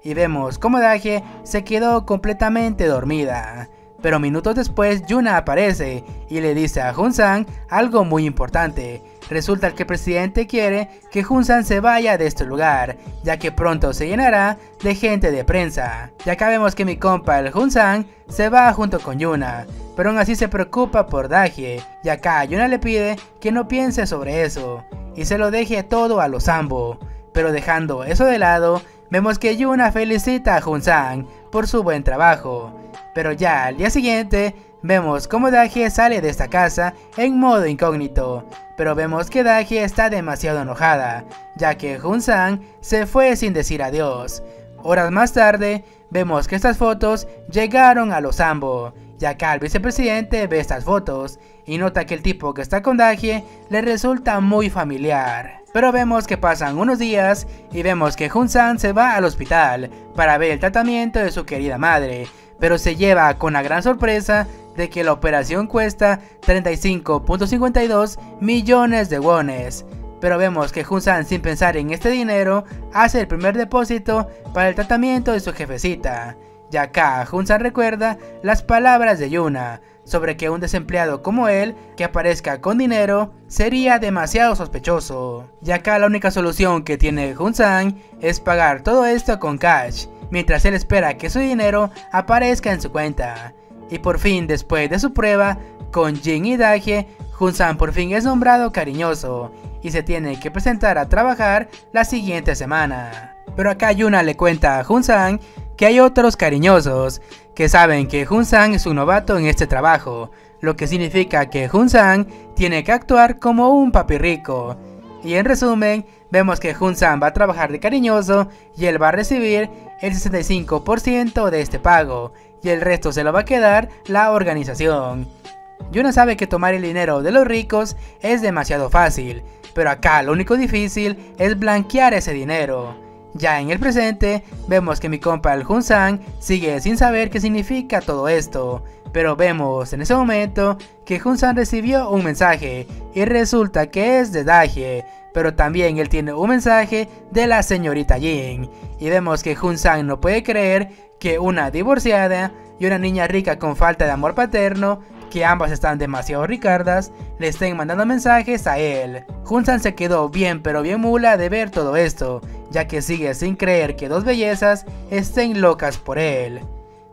Y vemos como Daehye se quedó completamente dormida. Pero minutos después Yuna aparece y le dice a Jun-san algo muy importante. Resulta que el presidente quiere que Jun-san se vaya de este lugar, ya que pronto se llenará de gente de prensa. Y acá vemos que mi compa el Jun-san se va junto con Yuna, pero aún así se preocupa por Daehye. Y acá Yuna le pide que no piense sobre eso y se lo deje todo a los Sambo. Pero dejando eso de lado, vemos que Yuna felicita a Jun-san por su buen trabajo. Pero ya al día siguiente, vemos como Daehye sale de esta casa en modo incógnito. Pero vemos que Daehye está demasiado enojada, ya que Jun-san se fue sin decir adiós. Horas más tarde, vemos que estas fotos llegaron a los Sambo. Y acá el vicepresidente ve estas fotos y nota que el tipo que está con Daehye le resulta muy familiar. Pero vemos que pasan unos días y vemos que Jun-san se va al hospital para ver el tratamiento de su querida madre, pero se lleva con la gran sorpresa de que la operación cuesta 35.52 millones de wones. Pero vemos que Jun-san, sin pensar en este dinero, hace el primer depósito para el tratamiento de su jefecita. Y acá Jun-san recuerda las palabras de Yuna sobre que un desempleado como él que aparezca con dinero sería demasiado sospechoso. Y acá la única solución que tiene Jun-san es pagar todo esto con cash, mientras él espera que su dinero aparezca en su cuenta. Y por fin, después de su prueba con Jin y Daehye, Jun-san por fin es nombrado cariñoso y se tiene que presentar a trabajar la siguiente semana. Pero acá Yuna le cuenta a Jun-san que hay otros cariñosos que saben que Jun-san es un novato en este trabajo, lo que significa que Jun-san tiene que actuar como un papi rico. Y en resumen, vemos que Jun-san va a trabajar de cariñoso y él va a recibir el 65% de este pago y el resto se lo va a quedar la organización. Yuna sabe que tomar el dinero de los ricos es demasiado fácil, pero acá lo único difícil es blanquear ese dinero. Ya en el presente, vemos que mi compa el Jun-san sigue sin saber qué significa todo esto, pero vemos en ese momento que Jun-san recibió un mensaje y resulta que es de Daehye, pero también él tiene un mensaje de la señorita Jin, y vemos que Jun-san no puede creer que una divorciada y una niña rica con falta de amor paterno, que ambas están demasiado ricardas, le estén mandando mensajes a él. Jun-san se quedó bien pero bien mula de ver todo esto, ya que sigue sin creer que dos bellezas estén locas por él.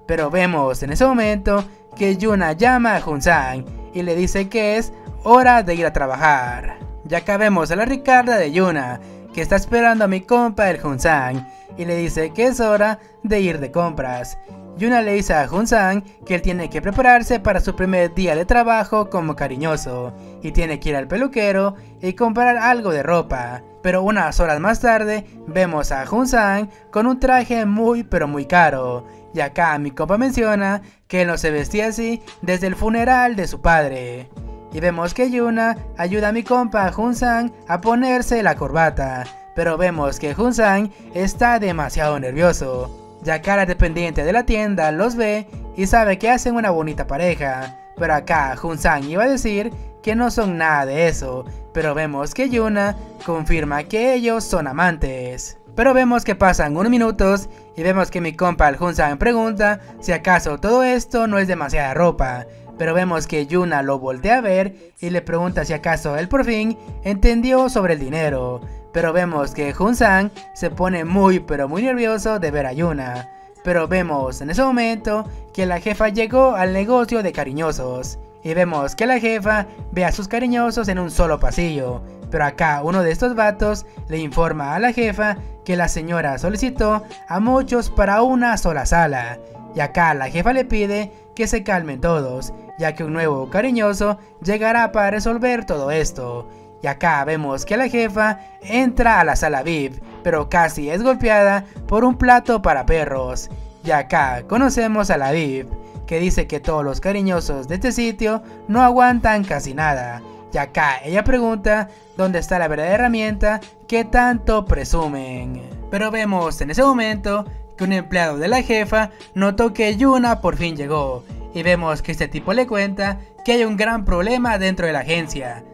Pero vemos en ese momento que Yuna llama a Jun-san y le dice que es hora de ir a trabajar. Ya acá vemos a la ricarda de Yuna, que está esperando a mi compa el Jun-san y le dice que es hora de ir de compras. Yuna le dice a Jun-san que él tiene que prepararse para su primer día de trabajo como cariñoso y tiene que ir al peluquero y comprar algo de ropa. Pero unas horas más tarde vemos a Jun-san con un traje muy pero muy caro. Y acá mi compa menciona que él no se vestía así desde el funeral de su padre. Y vemos que Yuna ayuda a mi compa Jun-san a ponerse la corbata, pero vemos que Jun-san está demasiado nervioso. Ya acá la dependiente de la tienda los ve y sabe que hacen una bonita pareja, pero acá Jun-san iba a decir que no son nada de eso, pero vemos que Yuna confirma que ellos son amantes. Pero vemos que pasan unos minutos y vemos que mi compa el Hunsan pregunta si acaso todo esto no es demasiada ropa. Pero vemos que Yuna lo voltea a ver y le pregunta si acaso él por fin entendió sobre el dinero. Pero vemos que Hunsan se pone muy pero muy nervioso de ver a Yuna. Pero vemos en ese momento que la jefa llegó al negocio de cariñosos. Y vemos que la jefa ve a sus cariñosos en un solo pasillo. Pero acá uno de estos vatos le informa a la jefa que la señora solicitó a muchos para una sola sala. Y acá la jefa le pide que se calmen todos, ya que un nuevo cariñoso llegará para resolver todo esto. Y acá vemos que la jefa entra a la sala VIP, pero casi es golpeada por un plato para perros. Y acá conocemos a la VIP, que dice que todos los cariñosos de este sitio no aguantan casi nada. Y acá ella pregunta dónde está la verdadera herramienta que tanto presumen. Pero vemos en ese momento que un empleado de la jefa notó que Yuna por fin llegó. Y vemos que este tipo le cuenta que hay un gran problema dentro de la agencia,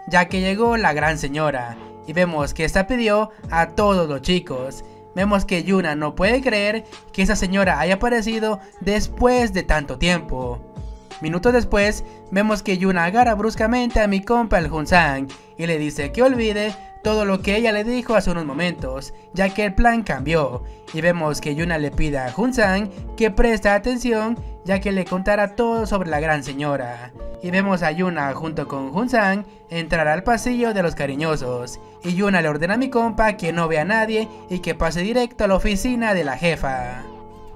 ya que llegó la gran señora. Y vemos que esta pidió a todos los chicos. Vemos que Yuna no puede creer que esa señora haya aparecido después de tanto tiempo. Minutos después, vemos que Yuna agarra bruscamente a mi compa el Hunsan y le dice que olvide todo lo que ella le dijo hace unos momentos, ya que el plan cambió. Y vemos que Yuna le pide a Hunsan que preste atención, ya que le contará todo sobre la gran señora. Y vemos a Yuna junto con Hunsan entrar al pasillo de los cariñosos. Y Yuna le ordena a mi compa que no vea a nadie y que pase directo a la oficina de la jefa.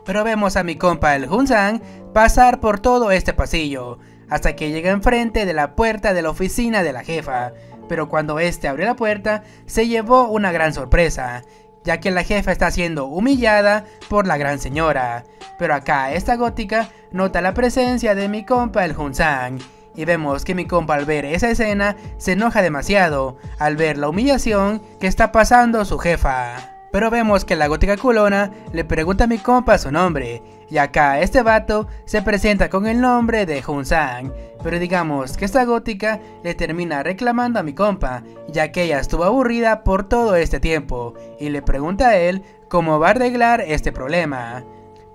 Pero vemos a mi compa el Hunsan pasar por todo este pasillo, hasta que llega enfrente de la puerta de la oficina de la jefa. Pero cuando este abrió la puerta, se llevó una gran sorpresa, ya que la jefa está siendo humillada por la gran señora. Pero acá esta gótica nota la presencia de mi compa el Hunsan, y vemos que mi compa al ver esa escena se enoja demasiado al ver la humillación que está pasando su jefa. Pero vemos que la gótica culona le pregunta a mi compa su nombre, y acá este vato se presenta con el nombre de Hunsan. Pero digamos que esta gótica le termina reclamando a mi compa, ya que ella estuvo aburrida por todo este tiempo, y le pregunta a él cómo va a arreglar este problema.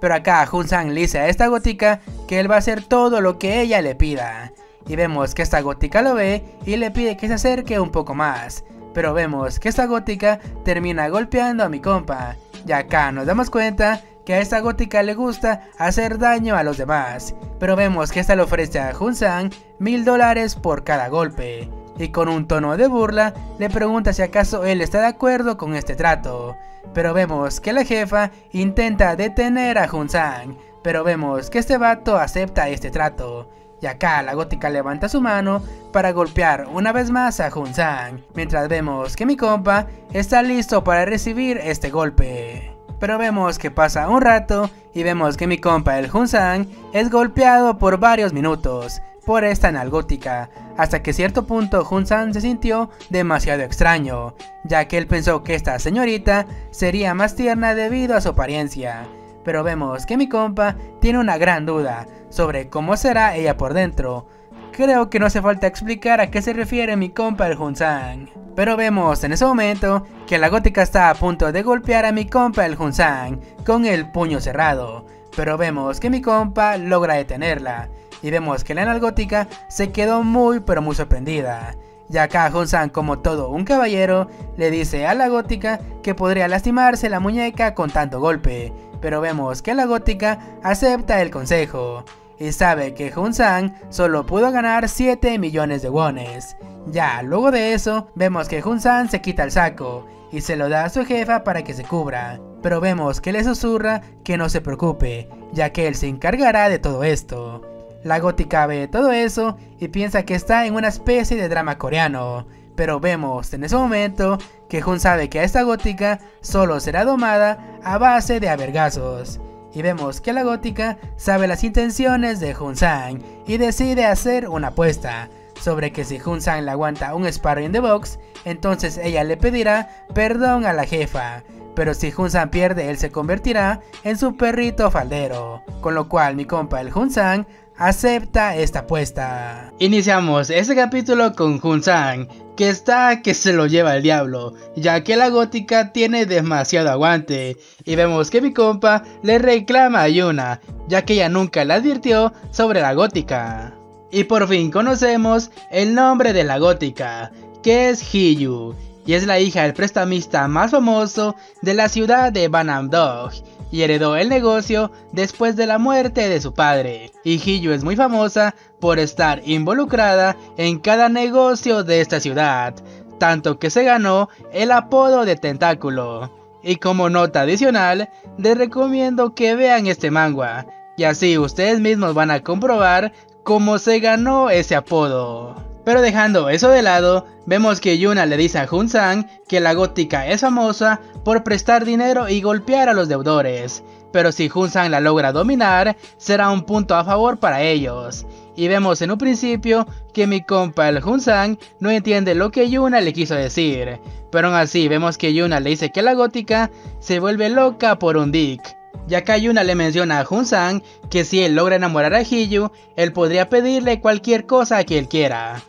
Pero acá Hunsan le dice a esta gótica que él va a hacer todo lo que ella le pida. Y vemos que esta gótica lo ve y le pide que se acerque un poco más. Pero vemos que esta gótica termina golpeando a mi compa. Y acá nos damos cuenta que a esta gótica le gusta hacer daño a los demás. Pero vemos que esta le ofrece a Hunsan $1000 por cada golpe. Y con un tono de burla le pregunta si acaso él está de acuerdo con este trato. Pero vemos que la jefa intenta detener a Hunsan. Pero vemos que este vato acepta este trato. Y acá la gótica levanta su mano para golpear una vez más a Hunsan, mientras vemos que mi compa está listo para recibir este golpe. Pero vemos que pasa un rato y vemos que mi compa el Hunsan es golpeado por varios minutos por esta nalgótica, hasta que a cierto punto Hunsan se sintió demasiado extraño, ya que él pensó que esta señorita sería más tierna debido a su apariencia. Pero vemos que mi compa tiene una gran duda sobre cómo será ella por dentro. Creo que no hace falta explicar a qué se refiere mi compa el Hunsan. Pero vemos en ese momento que la gótica está a punto de golpear a mi compa el Hunsan con el puño cerrado. Pero vemos que mi compa logra detenerla. Y vemos que la nalgótica se quedó muy pero muy sorprendida. Y acá Hunsan, como todo un caballero, le dice a la gótica que podría lastimarse la muñeca con tanto golpe. Pero vemos que la gótica acepta el consejo y sabe que Hunsan solo pudo ganar 7 millones de wones. Ya luego de eso, vemos que Hunsan se quita el saco y se lo da a su jefa para que se cubra. Pero vemos que le susurra que no se preocupe, ya que él se encargará de todo esto. La gótica ve todo eso y piensa que está en una especie de drama coreano. Pero vemos en ese momento que Hun sabe que a esta gótica solo será domada a base de avergazos. Y vemos que la gótica sabe las intenciones de Hunsan y decide hacer una apuesta sobre que si Hunsan le aguanta un sparring in the box, entonces ella le pedirá perdón a la jefa. Pero si Hunsan pierde, él se convertirá en su perrito faldero. Con lo cual mi compa el Hunsan acepta esta apuesta. Iniciamos este capítulo con Jun-san, que está que se lo lleva el diablo, ya que la gótica tiene demasiado aguante, y vemos que mi compa le reclama a Yuna, ya que ella nunca le advirtió sobre la gótica. Y por fin conocemos el nombre de la gótica, que es Hiyu, y es la hija del prestamista más famoso de la ciudad de Banam-dong, y heredó el negocio después de la muerte de su padre. Y Hiyu es muy famosa por estar involucrada en cada negocio de esta ciudad, tanto que se ganó el apodo de Tentáculo. Y como nota adicional, les recomiendo que vean este manga, y así ustedes mismos van a comprobar cómo se ganó ese apodo. Pero dejando eso de lado, vemos que Yuna le dice a Jun-san que la gótica es famosa por prestar dinero y golpear a los deudores, pero si Jun-san la logra dominar, será un punto a favor para ellos. Y vemos en un principio que mi compa el Jun-san no entiende lo que Yuna le quiso decir, pero aún así vemos que Yuna le dice que la gótica se vuelve loca por un dick. Ya que Yuna le menciona a Jun-san que si él logra enamorar a Hiyu, él podría pedirle cualquier cosa que él quiera.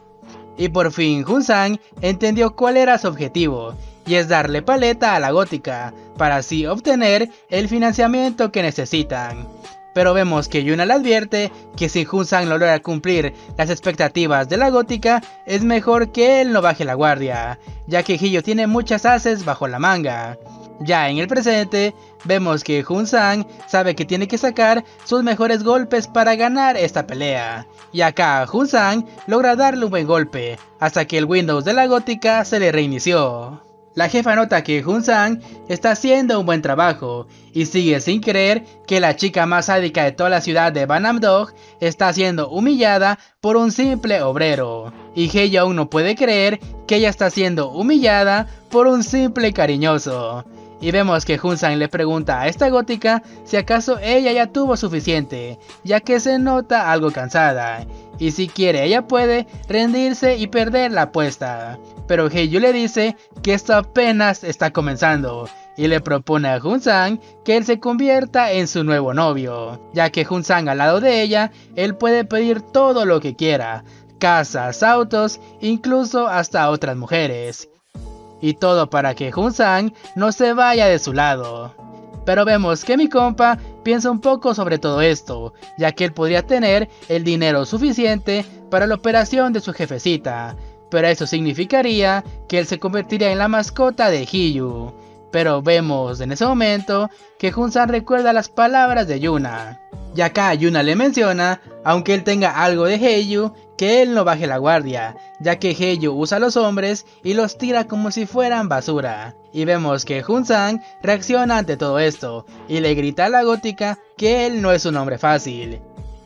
Y por fin Jun-san entendió cuál era su objetivo, y es darle paleta a la gótica, para así obtener el financiamiento que necesitan. Pero vemos que Yuna le advierte que si Jun-san no logra cumplir las expectativas de la gótica, es mejor que él no baje la guardia, ya que Hiyu tiene muchas ases bajo la manga. Ya en el presente, vemos que Jun-san sabe que tiene que sacar sus mejores golpes para ganar esta pelea. Y acá Jun-san logra darle un buen golpe, hasta que el Windows de la gótica se le reinició. La jefa nota que Jun-san está haciendo un buen trabajo, y sigue sin creer que la chica más sádica de toda la ciudad de Banam-dong está siendo humillada por un simple obrero. Y Hiyu aún no puede creer que ella está siendo humillada por un simple cariñoso. Y vemos que Jun-san le pregunta a esta gótica si acaso ella ya tuvo suficiente, ya que se nota algo cansada, y si quiere ella puede rendirse y perder la apuesta. Pero Hiyu le dice que esto apenas está comenzando, y le propone a Jun-san que él se convierta en su nuevo novio, ya que Jun-san al lado de ella, él puede pedir todo lo que quiera, casas, autos, incluso hasta otras mujeres. Y todo para que Jun-san no se vaya de su lado. Pero vemos que mi compa piensa un poco sobre todo esto, ya que él podría tener el dinero suficiente para la operación de su jefecita, pero eso significaría que él se convertiría en la mascota de Hiyu. Pero vemos en ese momento que Jun-san recuerda las palabras de Yuna. Y acá Yuna le menciona, aunque él tenga algo de Hiyu, que él no baje la guardia, ya que Hiyu usa a los hombres y los tira como si fueran basura. Y vemos que Jun-san reacciona ante todo esto, y le grita a la gótica que él no es un hombre fácil,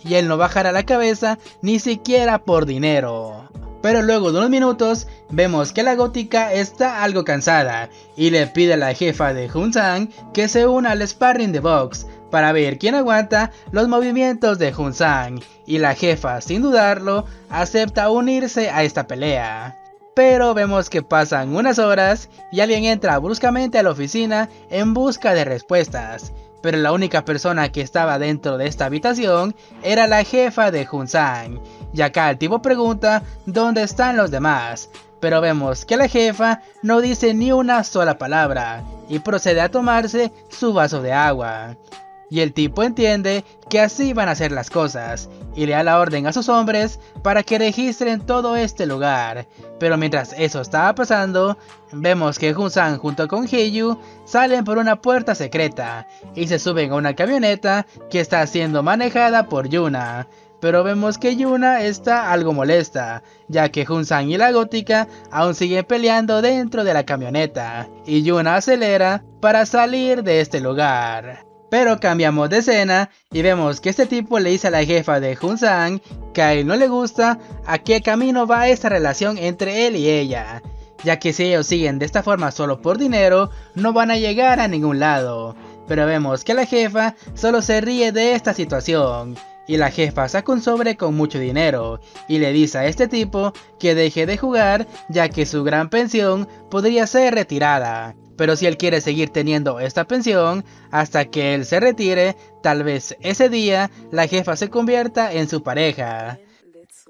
y él no bajará la cabeza ni siquiera por dinero. Pero luego de unos minutos, vemos que la gótica está algo cansada, y le pide a la jefa de Jun-san que se una al sparring de box, para ver quién aguanta los movimientos de Jun-san, y la jefa, sin dudarlo, acepta unirse a esta pelea. Pero vemos que pasan unas horas y alguien entra bruscamente a la oficina en busca de respuestas, pero la única persona que estaba dentro de esta habitación era la jefa de Jun-san, y acá el tipo pregunta dónde están los demás, pero vemos que la jefa no dice ni una sola palabra, y procede a tomarse su vaso de agua. Y el tipo entiende que así van a ser las cosas, y le da la orden a sus hombres para que registren todo este lugar. Pero mientras eso estaba pasando, vemos que Jun-san junto con Hiyu salen por una puerta secreta, y se suben a una camioneta que está siendo manejada por Yuna. Pero vemos que Yuna está algo molesta, ya que Jun-san y la gótica aún siguen peleando dentro de la camioneta, y Yuna acelera para salir de este lugar. Pero cambiamos de escena y vemos que este tipo le dice a la jefa de Jun-san que a él no le gusta a qué camino va esta relación entre él y ella, ya que si ellos siguen de esta forma solo por dinero, no van a llegar a ningún lado. Pero vemos que la jefa solo se ríe de esta situación, y la jefa saca un sobre con mucho dinero y le dice a este tipo que deje de jugar, ya que su gran pensión podría ser retirada. pero si él quiere seguir teniendo esta pensión hasta que él se retire, tal vez ese día la jefa se convierta en su pareja.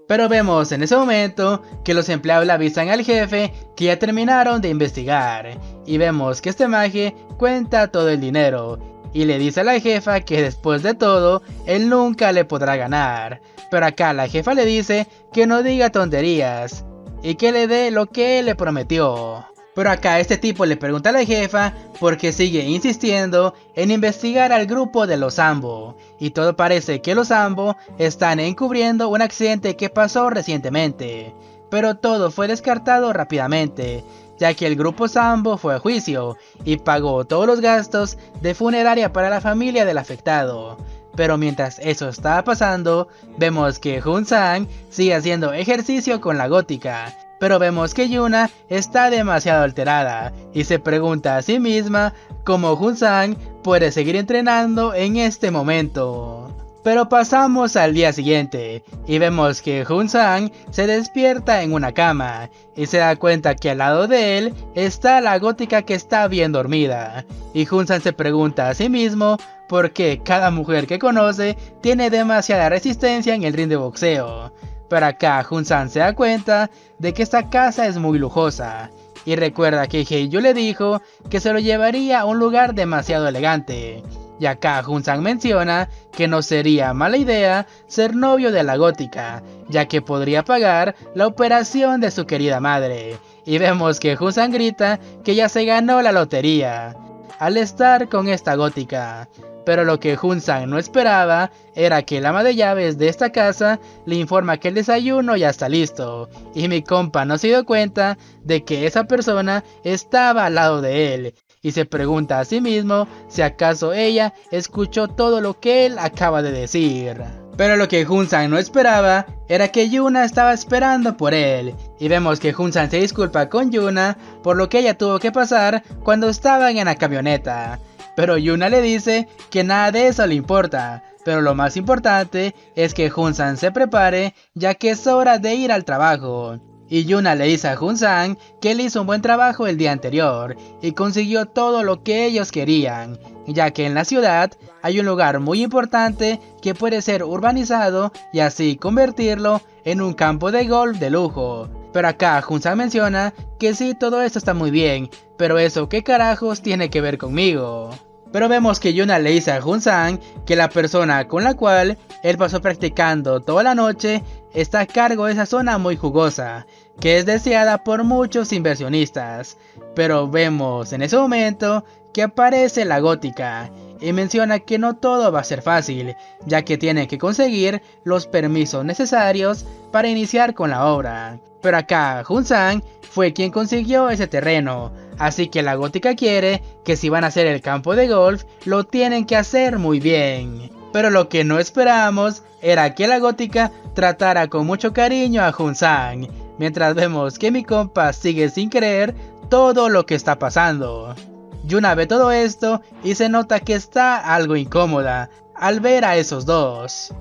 Pero vemos en ese momento que los empleados le avisan al jefe que ya terminaron de investigar, y vemos que este maje cuenta todo el dinero, y le dice a la jefa que después de todo, él nunca le podrá ganar. Pero acá la jefa le dice que no diga tonterías, y que le dé lo que él le prometió. Pero acá este tipo le pregunta a la jefa por qué sigue insistiendo en investigar al grupo de los Sambo, y todo parece que los Sambo están encubriendo un accidente que pasó recientemente, pero todo fue descartado rápidamente, ya que el grupo Sambo fue a juicio y pagó todos los gastos de funeraria para la familia del afectado. Pero mientras eso estaba pasando, vemos que Jun-sang sigue haciendo ejercicio con la gótica, pero vemos que Yuna está demasiado alterada y se pregunta a sí misma cómo Jun-sang puede seguir entrenando en este momento. Pero pasamos al día siguiente y vemos que Jun-sang se despierta en una cama y se da cuenta que al lado de él está la gótica que está bien dormida, y Jun-sang se pregunta a sí mismo por qué cada mujer que conoce tiene demasiada resistencia en el ring de boxeo. Pero acá Jun-sang se da cuenta de que esta casa es muy lujosa, y recuerda que Hye-ju le dijo que se lo llevaría a un lugar demasiado elegante. Y acá Jun-sang menciona que no sería mala idea ser novio de la gótica, ya que podría pagar la operación de su querida madre. Y vemos que Jun-sang grita que ya se ganó la lotería al estar con esta gótica. Pero lo que Jun-sang no esperaba era que el ama de llaves de esta casa le informa que el desayuno ya está listo, y mi compa no se dio cuenta de que esa persona estaba al lado de él, y se pregunta a sí mismo si acaso ella escuchó todo lo que él acaba de decir. Pero lo que Jun-sang no esperaba era que Yuna estaba esperando por él, y vemos que Jun-sang se disculpa con Yuna por lo que ella tuvo que pasar cuando estaban en la camioneta. Pero Yuna le dice que nada de eso le importa, pero lo más importante es que Jun-sang se prepare, ya que es hora de ir al trabajo. Y Yuna le dice a Jun-sang que él hizo un buen trabajo el día anterior y consiguió todo lo que ellos querían, ya que en la ciudad hay un lugar muy importante que puede ser urbanizado y así convertirlo en un campo de golf de lujo. Pero acá Jun-sang menciona que sí, todo esto está muy bien, pero eso qué carajos tiene que ver conmigo. Pero vemos que Yuna le dice a Jun-sang que la persona con la cual él pasó practicando toda la noche está a cargo de esa zona muy jugosa, que es deseada por muchos inversionistas. Pero vemos en ese momento que aparece la gótica y menciona que no todo va a ser fácil, ya que tiene que conseguir los permisos necesarios para iniciar con la obra. Pero acá Jun-sang fue quien consiguió ese terreno, así que la gótica quiere que si van a hacer el campo de golf, lo tienen que hacer muy bien. Pero lo que no esperábamos era que la gótica tratara con mucho cariño a Jun-sang, mientras vemos que mi compa sigue sin creer todo lo que está pasando. Yuna ve todo esto y se nota que está algo incómoda al ver a esos dos.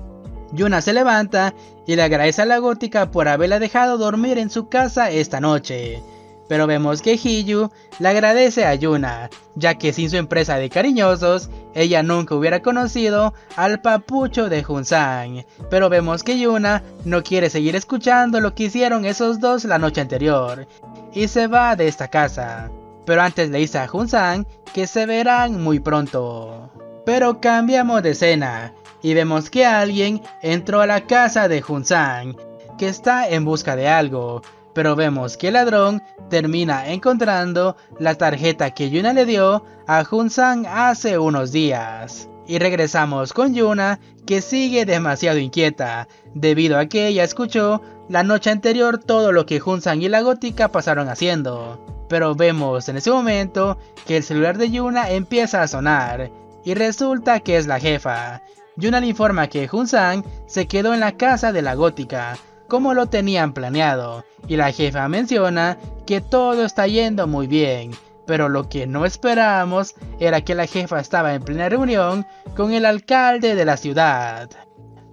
Yuna se levanta y le agradece a la gótica por haberla dejado dormir en su casa esta noche. Pero vemos que Hye-ju le agradece a Yuna, ya que sin su empresa de cariñosos, ella nunca hubiera conocido al papucho de Jun-sang. Pero vemos que Yuna no quiere seguir escuchando lo que hicieron esos dos la noche anterior, y se va de esta casa. Pero antes le dice a Jun-sang que se verán muy pronto. Pero cambiamos de escena y vemos que alguien entró a la casa de Jun-sang, que está en busca de algo. Pero vemos que el ladrón termina encontrando la tarjeta que Yuna le dio a Jun-sang hace unos días. Y regresamos con Yuna, que sigue demasiado inquieta, debido a que ella escuchó la noche anterior todo lo que Jun-sang y la gótica pasaron haciendo. Pero vemos en ese momento que el celular de Yuna empieza a sonar, y resulta que es la jefa. Yuna le informa que Jun-sang se quedó en la casa de la gótica, como lo tenían planeado, y la jefa menciona que todo está yendo muy bien. Pero lo que no esperábamos era que la jefa estaba en plena reunión con el alcalde de la ciudad.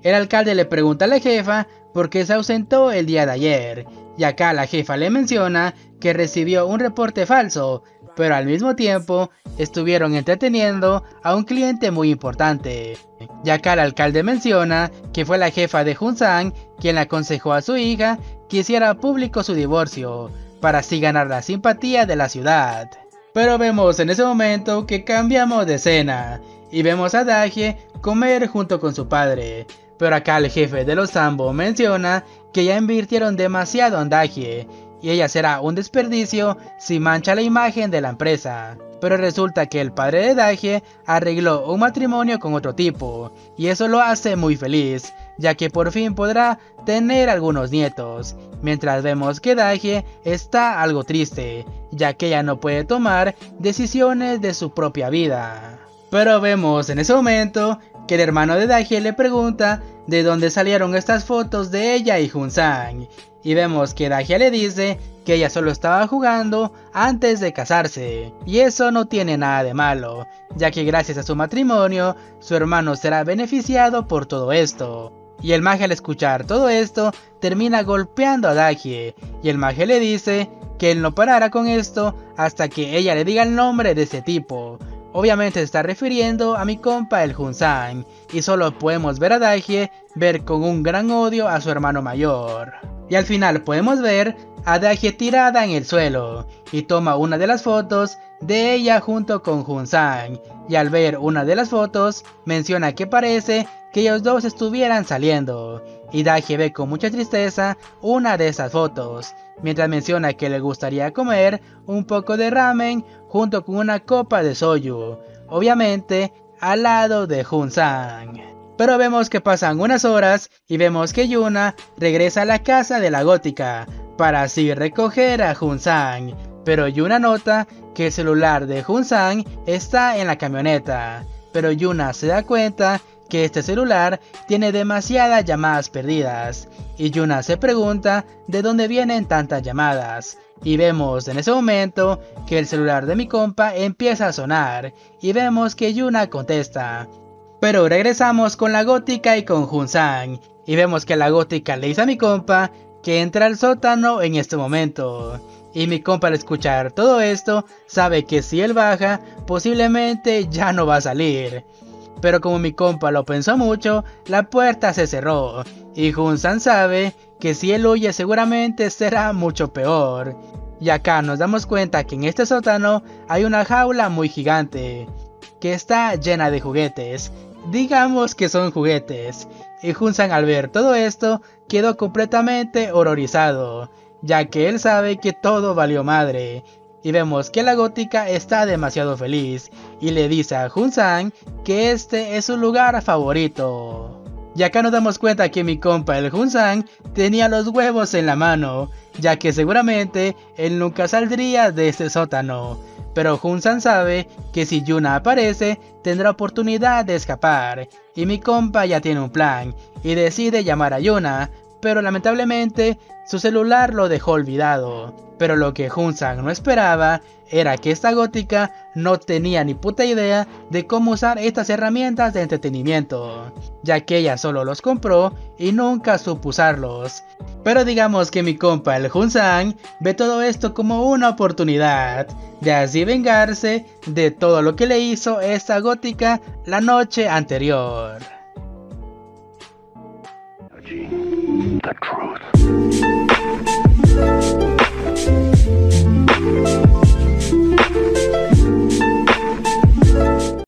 El alcalde le pregunta a la jefa por qué se ausentó el día de ayer, y acá la jefa le menciona que recibió un reporte falso pero al mismo tiempo estuvieron entreteniendo a un cliente muy importante, ya que el alcalde menciona que fue la jefa de Jun-sang quien le aconsejó a su hija que hiciera público su divorcio, para así ganar la simpatía de la ciudad. Pero vemos en ese momento que cambiamos de escena, y vemos a Daehye comer junto con su padre, pero acá el jefe de los Sambo menciona que ya invirtieron demasiado en Daehye, y ella será un desperdicio si mancha la imagen de la empresa. Pero resulta que el padre de Daehye arregló un matrimonio con otro tipo, y eso lo hace muy feliz, ya que por fin podrá tener algunos nietos, mientras vemos que Daehye está algo triste, ya que ella no puede tomar decisiones de su propia vida. Pero vemos en ese momento que el hermano de Daehye le pregunta de dónde salieron estas fotos de ella y Jun-sang, y vemos que Daehye le dice que ella solo estaba jugando antes de casarse, y eso no tiene nada de malo, ya que gracias a su matrimonio, su hermano será beneficiado por todo esto. Y el maje al escuchar todo esto, termina golpeando a Daehye, y el maje le dice que él no parará con esto hasta que ella le diga el nombre de ese tipo. Obviamente se está refiriendo a mi compa el Jun-sang, y solo podemos ver a Daehye ver con un gran odio a su hermano mayor. Y al final podemos ver a Daehye tirada en el suelo, y toma una de las fotos de ella junto con Jun-sang, y al ver una de las fotos menciona que parece que ellos dos estuvieran saliendo, y Daehye ve con mucha tristeza una de esas fotos, mientras menciona que le gustaría comer un poco de ramen junto con una copa de soju, obviamente al lado de Jun-sang. Pero vemos que pasan unas horas y vemos que Yuna regresa a la casa de la gótica para así recoger a Jun-sang, pero Yuna nota que el celular de Jun-sang está en la camioneta, pero Yuna se da cuenta que este celular tiene demasiadas llamadas perdidas, y Yuna se pregunta de dónde vienen tantas llamadas, y vemos en ese momento que el celular de mi compa empieza a sonar, y vemos que Yuna contesta. Pero regresamos con la gótica y con Jun-sang, y vemos que la gótica le dice a mi compa que entra al sótano en este momento, y mi compa al escuchar todo esto sabe que si él baja posiblemente ya no va a salir. Pero como mi compa lo pensó mucho, la puerta se cerró, y Jun-sang sabe que si él huye seguramente será mucho peor. Y acá nos damos cuenta que en este sótano hay una jaula muy gigante, que está llena de juguetes, digamos que son juguetes, y Jun-sang al ver todo esto quedó completamente horrorizado, ya que él sabe que todo valió madre. Y vemos que la gótica está demasiado feliz y le dice a Jun-sang que este es su lugar favorito. Y acá nos damos cuenta que mi compa el Jun-sang tenía los huevos en la mano, ya que seguramente él nunca saldría de este sótano. Pero Jun-sang sabe que si Yuna aparece tendrá oportunidad de escapar, y mi compa ya tiene un plan y decide llamar a Yuna, pero lamentablemente su celular lo dejó olvidado. Pero lo que Jun-sang no esperaba era que esta gótica no tenía ni puta idea de cómo usar estas herramientas de entretenimiento, ya que ella solo los compró y nunca supo usarlos. Pero digamos que mi compa el Jun-sang ve todo esto como una oportunidad de así vengarse de todo lo que le hizo esta gótica la noche anterior. The truth.